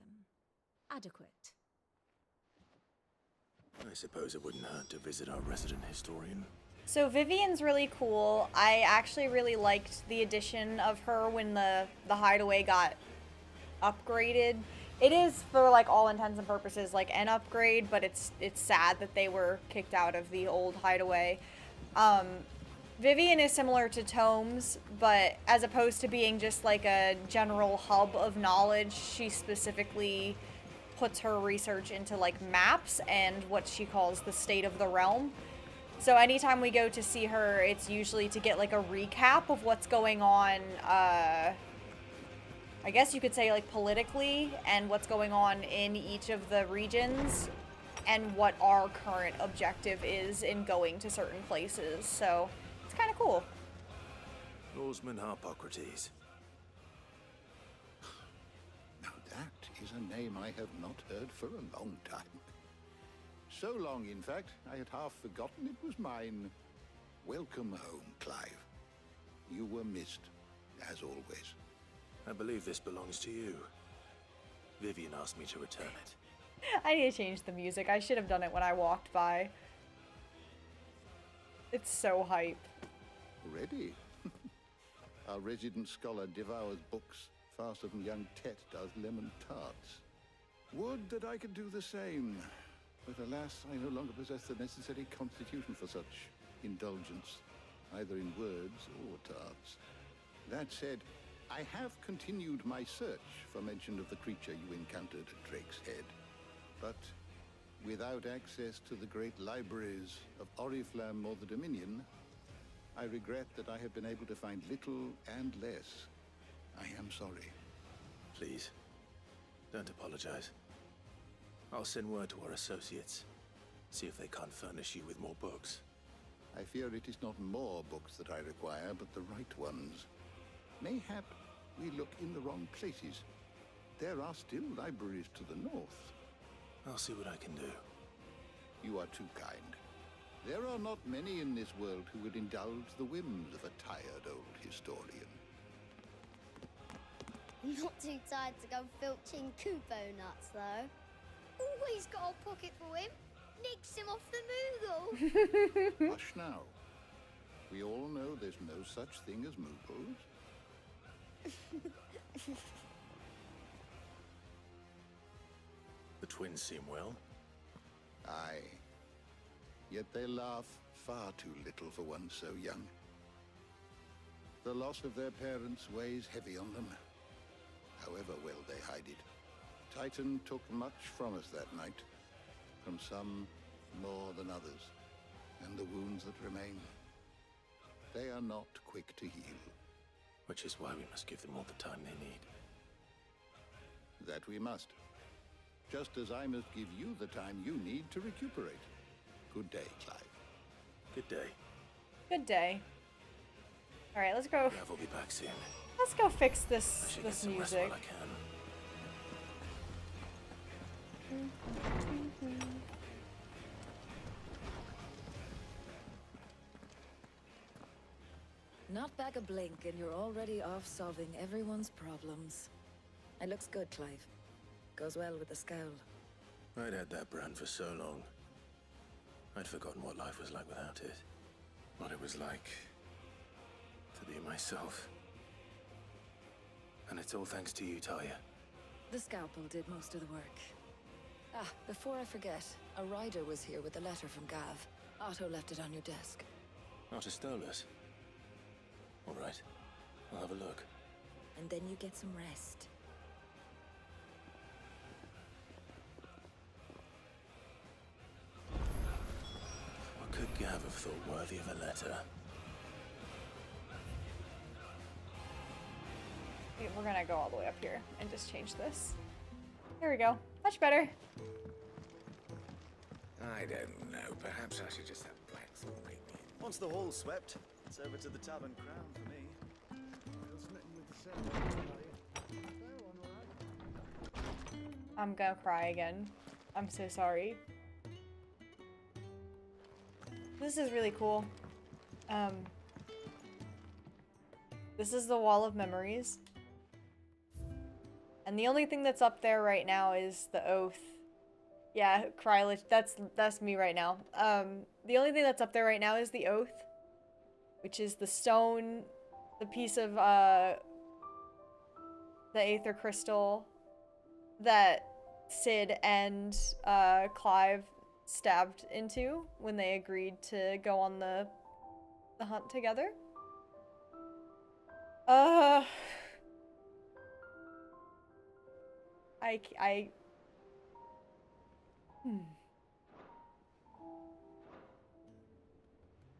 adequate. I suppose it wouldn't hurt to visit our resident historian. So Vivian's really cool. I actually really liked the addition of her when the hideaway got upgraded. It is, for like all intents and purposes, like an upgrade, but it's sad that they were kicked out of the old hideaway. Vivian is similar to Tomes, but as opposed to being just like a general hub of knowledge, she specifically puts her research into like maps and what she calls the state of the realm. So anytime we go to see her, it's usually to get like a recap of what's going on, I guess you could say like politically, and what's going on in each of the regions, and what our current objective is in going to certain places. So it's kind of cool. Lawsman Harpocrates. Now that is a name I have not heard for a long time. So long, in fact, I had half forgotten it was mine. Welcome home, Clive. You were missed, as always. I believe this belongs to you. Vivian asked me to return it. I need to change the music. I should have done it when I walked by. It's so hype. Ready? Our resident scholar devours books faster than young Tet does lemon tarts. Would that I could do the same. But alas, I no longer possess the necessary constitution for such indulgence, either in words or tarts. That said, I have continued my search for mention of the creature you encountered at Drake's Head. But without access to the great libraries of Oriflamme or the Dominion, I regret that I have been able to find little and less. I am sorry. Please, don't apologize. I'll send word to our associates. See if they can't furnish you with more books. I fear it is not more books that I require, but the right ones. Mayhap we look in the wrong places. There are still libraries to the north. I'll see what I can do. You are too kind. There are not many in this world who would indulge the whims of a tired old historian. Not too tired to go filching Kupo nuts, though. Always got a pocket for him. Nicks him off the Moogle. Hush now. We all know there's no such thing as Moogles. The twins seem well. Aye. Yet they laugh far too little for one so young. The loss of their parents weighs heavy on them, however well they hide it. Titan took much from us that night, from some more than others, and the wounds that remain, they are not quick to heal. Which is why we must give them all the time they need. That we must. Just as I must give you the time you need to recuperate. Good day, Clive. Good day. Good day. All right, let's go. Gav will be back soon. Let's go fix this I should get this some rest music. while I can. Not back a blink and you're already off solving everyone's problems. It looks good, Clive. Goes well with the scowl. I'd had that brand for so long. I'd forgotten what life was like without it. What it was like to be myself. And it's all thanks to you, Talia. The scalpel did most of the work. Ah, before I forget, a rider was here with a letter from Gav. Otto left it on your desk. Not a stolus. All right, I'll have a look. And then you get some rest. What could Gav have thought worthy of a letter? We're gonna go all the way up here and just change this. There we go. Much better. I don't know. Perhaps I should just have Blackthorn make me. Once the hall's swept, it's over to the Tavern Crown for me. I'm gonna cry again. I'm so sorry. This is really cool. This is the Wall of Memories. And the only thing that's up there right now is the oath. Yeah, Krylich, that's me right now. The only thing that's up there right now is the oath, which is the stone, the piece of the Aether Crystal that Sid and Clive stabbed into when they agreed to go on the hunt together.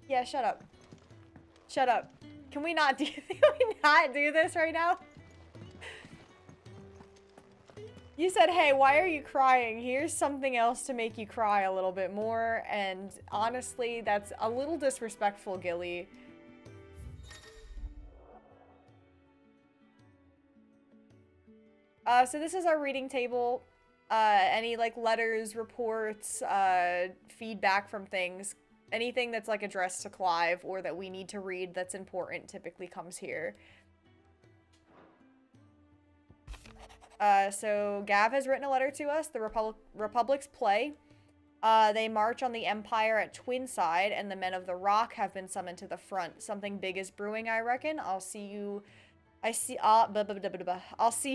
Yeah, shut up. Shut up. Can we not do this right now? You said, hey, why are you crying? Here's something else to make you cry a little bit more, and honestly, that's a little disrespectful, Gilly. So this is our reading table. Any like letters, reports, feedback from things, anything that's like addressed to Clive or that we need to read that's important typically comes here. So Gav has written a letter to us, the Republic's play. They march on the Empire at Twinside, and the Men of the Rock have been summoned to the front. Something big is brewing, I reckon. I'll see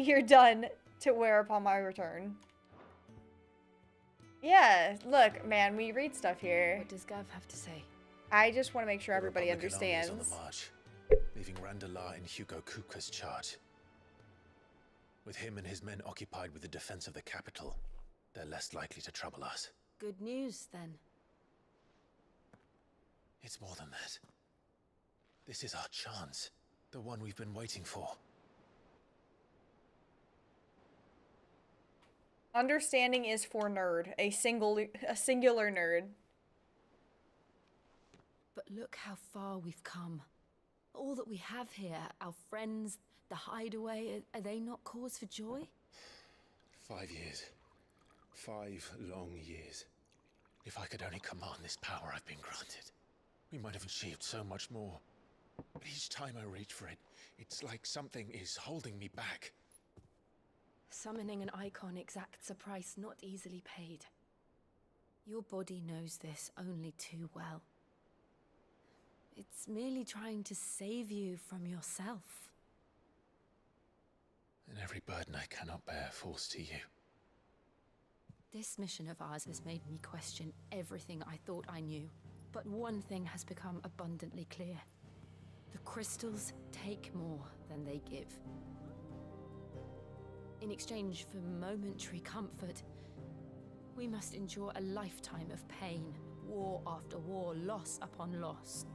you're done to wear upon my return. Yeah, look, man, we read stuff here. What does Gav have to say? I just want to make sure everybody Republican understands. armies on the march, leaving Randalar in Hugo Kupka's charge. With him and his men occupied with the defense of the capital, they're less likely to trouble us. Good news, then. It's more than that. This is our chance. The one we've been waiting for. Understanding is for nerd. A singular nerd. But look how far we've come. All that we have here, our friends, the hideaway, are they not cause for joy? 5 years. 5 long years. If I could only command this power I've been granted, we might have achieved so much more. But each time I reach for it, it's like something is holding me back. Summoning an icon exacts a price not easily paid. Your body knows this only too well. It's merely trying to save you from yourself. And every burden I cannot bear falls to you. This mission of ours has made me question everything I thought I knew. But one thing has become abundantly clear. The crystals take more than they give. In exchange for momentary comfort, we must endure a lifetime of pain, war after war, loss upon loss.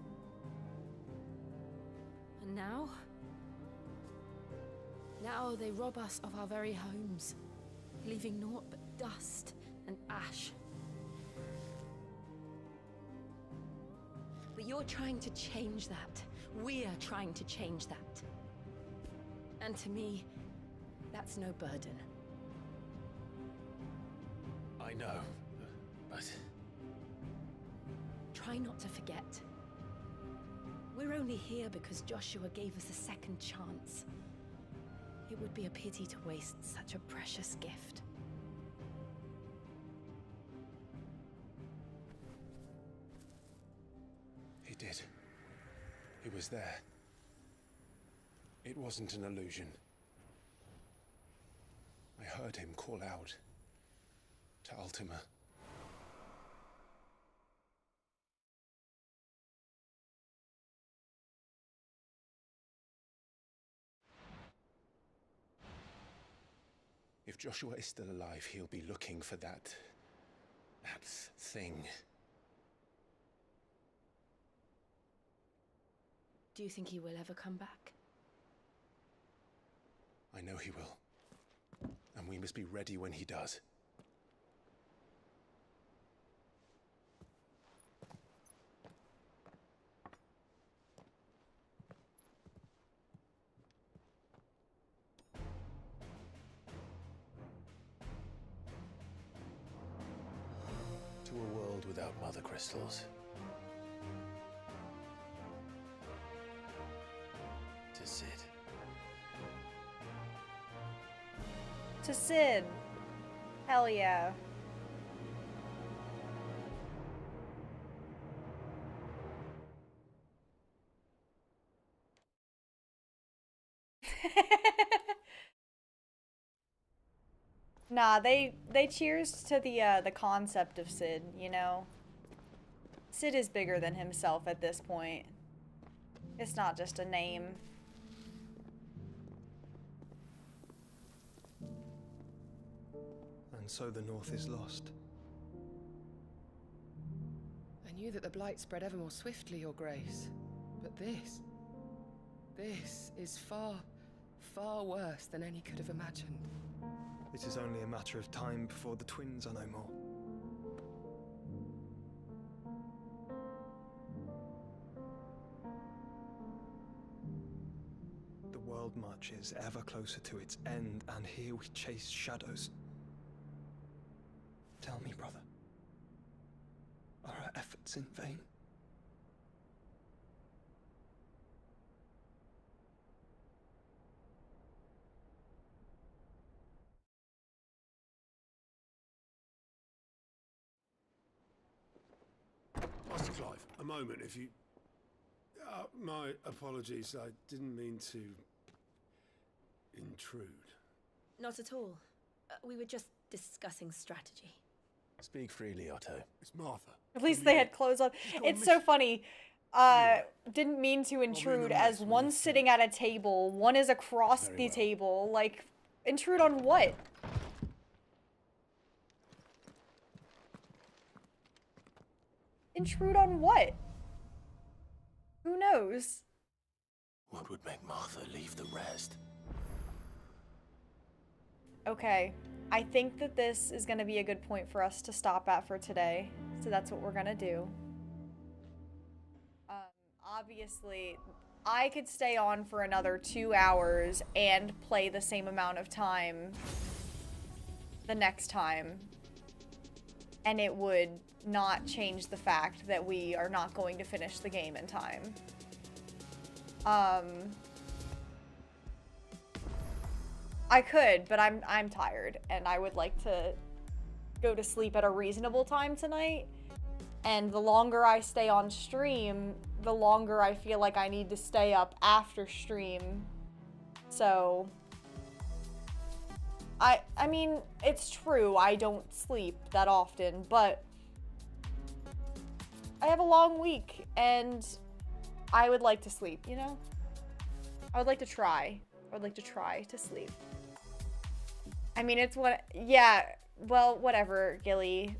And now they rob us of our very homes, leaving naught but dust and ash. But you're trying to change that. We're trying to change that. And to me, that's no burden. I know, but... Try not to forget. We're only here because Joshua gave us a second chance. It would be a pity to waste such a precious gift. He did. He was there. It wasn't an illusion. I heard him call out to Ultima. If Joshua is still alive, he'll be looking for that thing. Do you think he will ever come back? I know he will. And we must be ready when he does. To a world without mother crystals. To Sid. To Sid. Hell yeah. Nah, they cheers to the concept of Sid, you know? Sid is bigger than himself at this point. It's not just a name. And so the North is lost. I knew that the Blight spread ever more swiftly, Your Grace. But this is far, far worse than any could have imagined. It is only a matter of time before the twins are no more. The world marches ever closer to its end, and here we chase shadows. Tell me, brother, are our efforts in vain? Master Clive, a moment, if you... my apologies, I didn't mean to... intrude. Not at all. We were just discussing strategy. Speak freely, Otto. It's Martha. At least they had clothes on. It's so funny. Didn't mean to intrude as one's sitting at a table, one is across the table. Like, intrude on what? Intrude on what? Who knows? What would make Martha leave the rest? Okay, I think that this is going to be a good point for us to stop at for today. So that's what we're going to do. Obviously, I could stay on for another 2 hours and play the same amount of time the next time. And it would not change the fact that we are not going to finish the game in time. I could, but I'm tired and I would like to go to sleep at a reasonable time tonight. And the longer I stay on stream, the longer I feel like I need to stay up after stream. So I mean, it's true, I don't sleep that often, but I have a long week and I would like to sleep, you know? I would like to try. I would like to try to sleep. I mean, it's what, yeah, well, whatever, Gilly.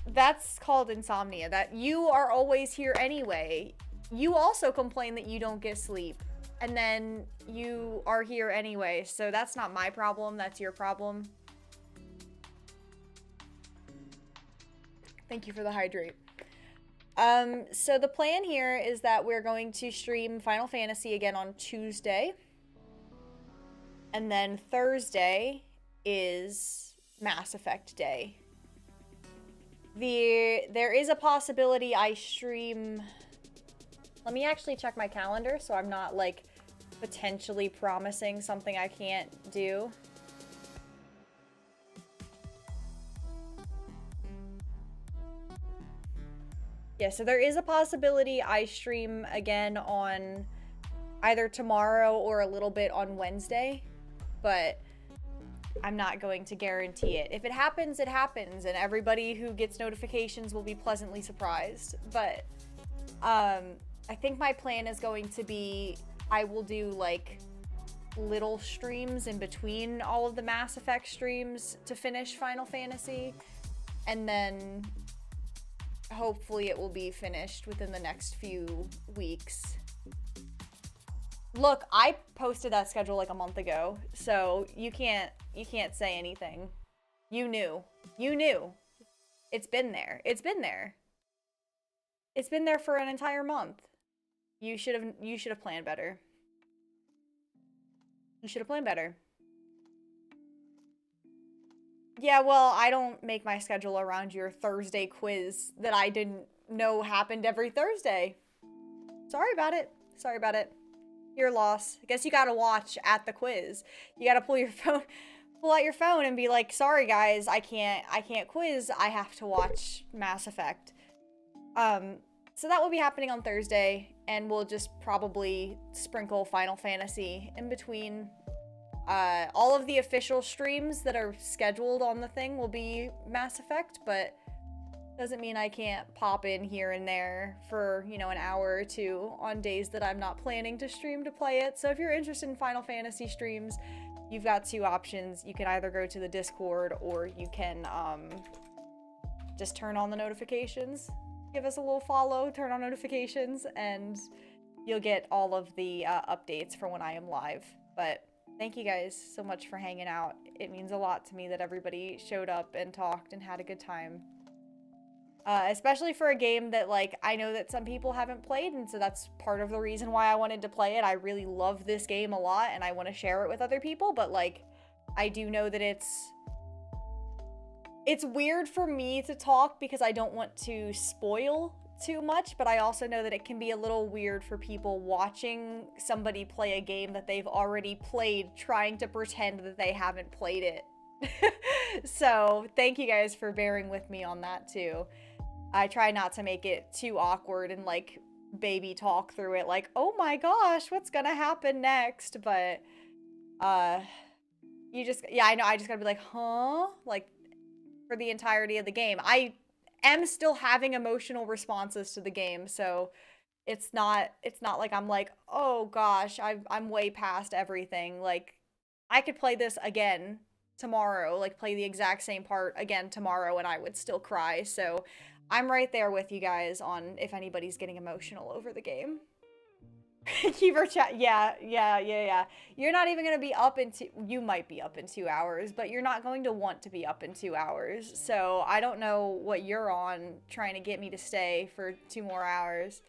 That's called insomnia. That you are always here anyway. You also complain that you don't get sleep. And then you are here anyway. So that's not my problem. That's your problem. Thank you for the hydrate. So the plan here is that we're going to stream Final Fantasy again on Tuesday. And then Thursday is Mass Effect Day. There is a possibility I stream... Let me actually check my calendar so I'm not, like, potentially promising something I can't do. Yeah, so there is a possibility I stream again on either tomorrow or a little bit on Wednesday, but I'm not going to guarantee it. If it happens, it happens, and everybody who gets notifications will be pleasantly surprised. But I think my plan is going to be I will do like little streams in between all of the Mass Effect streams to finish Final Fantasy, and then hopefully it will be finished within the next few weeks. Look, I posted that schedule like a month ago, so you can't say anything. You knew. You knew. It's been there. It's been there. It's been there for an entire month. You should have planned better. You should have planned better. Yeah, well, I don't make my schedule around your Thursday quiz that I didn't know happened every Thursday. Sorry about it. Sorry about it. Your loss. I guess you gotta watch at the quiz. You gotta pull out your phone and be like, sorry guys, I can't quiz. I have to watch Mass Effect. So that will be happening on Thursday, and we'll just probably sprinkle Final Fantasy in between. All of the official streams that are scheduled on the thing will be Mass Effect, but doesn't mean I can't pop in here and there for, you know, an hour or two on days that I'm not planning to stream to play it. So if you're interested in Final Fantasy streams, you've got two options. You can either go to the Discord, or you can just turn on the notifications. Give us a little follow, turn on notifications, and you'll get all of the updates for when I am live. But thank you guys so much for hanging out. It means a lot to me that everybody showed up and talked and had a good time. Especially for a game that, like, I know that some people haven't played, and so that's part of the reason why I wanted to play it. I really love this game a lot, and I want to share it with other people, but, like, I do know that it's weird for me to talk because I don't want to spoil too much, but I also know that it can be a little weird for people watching somebody play a game that they've already played, trying to pretend that they haven't played it. So thank you guys for bearing with me on that too. I try not to make it too awkward and like baby talk through it like, oh my gosh, what's gonna happen next? But you just, yeah, I know, I just gotta be like, huh? Like for the entirety of the game. I am still having emotional responses to the game, so it's not like I'm like, oh gosh, I'm way past everything. Like I could play this again tomorrow, like play the exact same part again tomorrow, and I would still cry. So I'm right there with you guys on if anybody's getting emotional over the game. Keeper chat, yeah. You're not even gonna be up you might be up in 2 hours, but you're not going to want to be up in 2 hours. So I don't know what you're on trying to get me to stay for 2 more hours.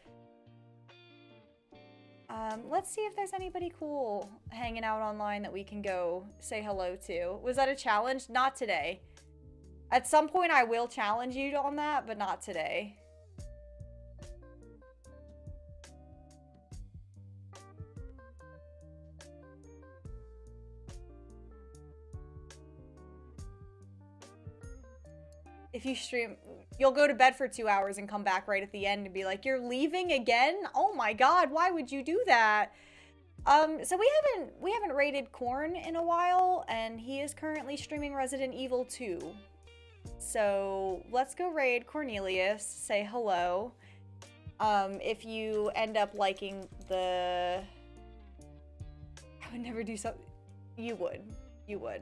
Let's see if there's anybody cool hanging out online that we can go say hello to. Was that a challenge? Not today. At some point I will challenge you on that, but not today. If you stream, you'll go to bed for 2 hours and come back right at the end and be like, you're leaving again? Oh my god, why would you do that? So we haven't raided Korn in a while, and he is currently streaming Resident Evil 2. So let's go raid Cornelius, say hello. If you end up liking the... I would never do something... You would. You would.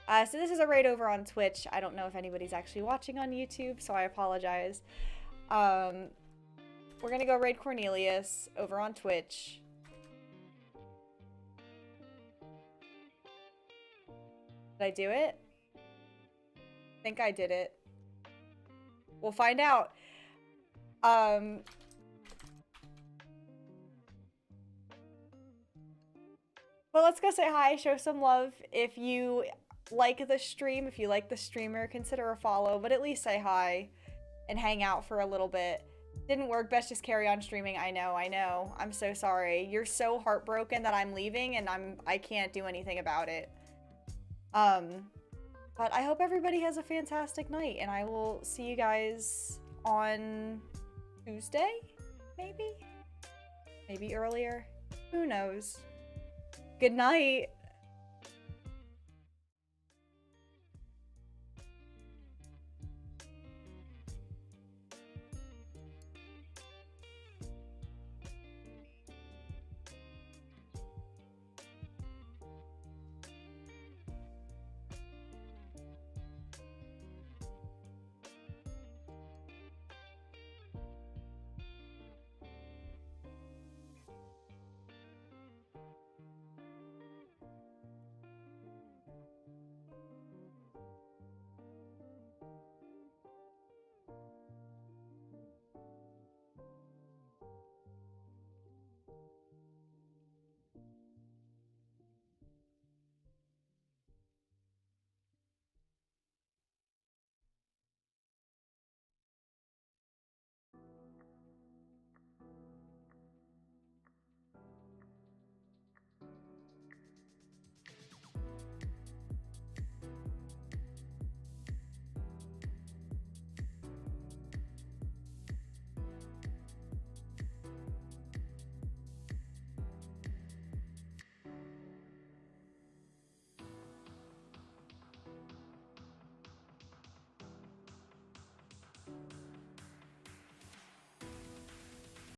So this is a raid over on Twitch. I don't know if anybody's actually watching on YouTube, so I apologize. We're gonna go raid Cornelius over on Twitch. Did I do it? I think I did it. We'll find out. Well, let's go say hi, show some love. If you like the stream, if you like the streamer, consider a follow, but at least say hi and hang out for a little bit. Didn't work, best just carry on streaming. I know. I'm so sorry. You're so heartbroken that I'm leaving and I can't do anything about it. But I hope everybody has a fantastic night, and I will see you guys on Tuesday, maybe? Maybe earlier? Who knows? Good night.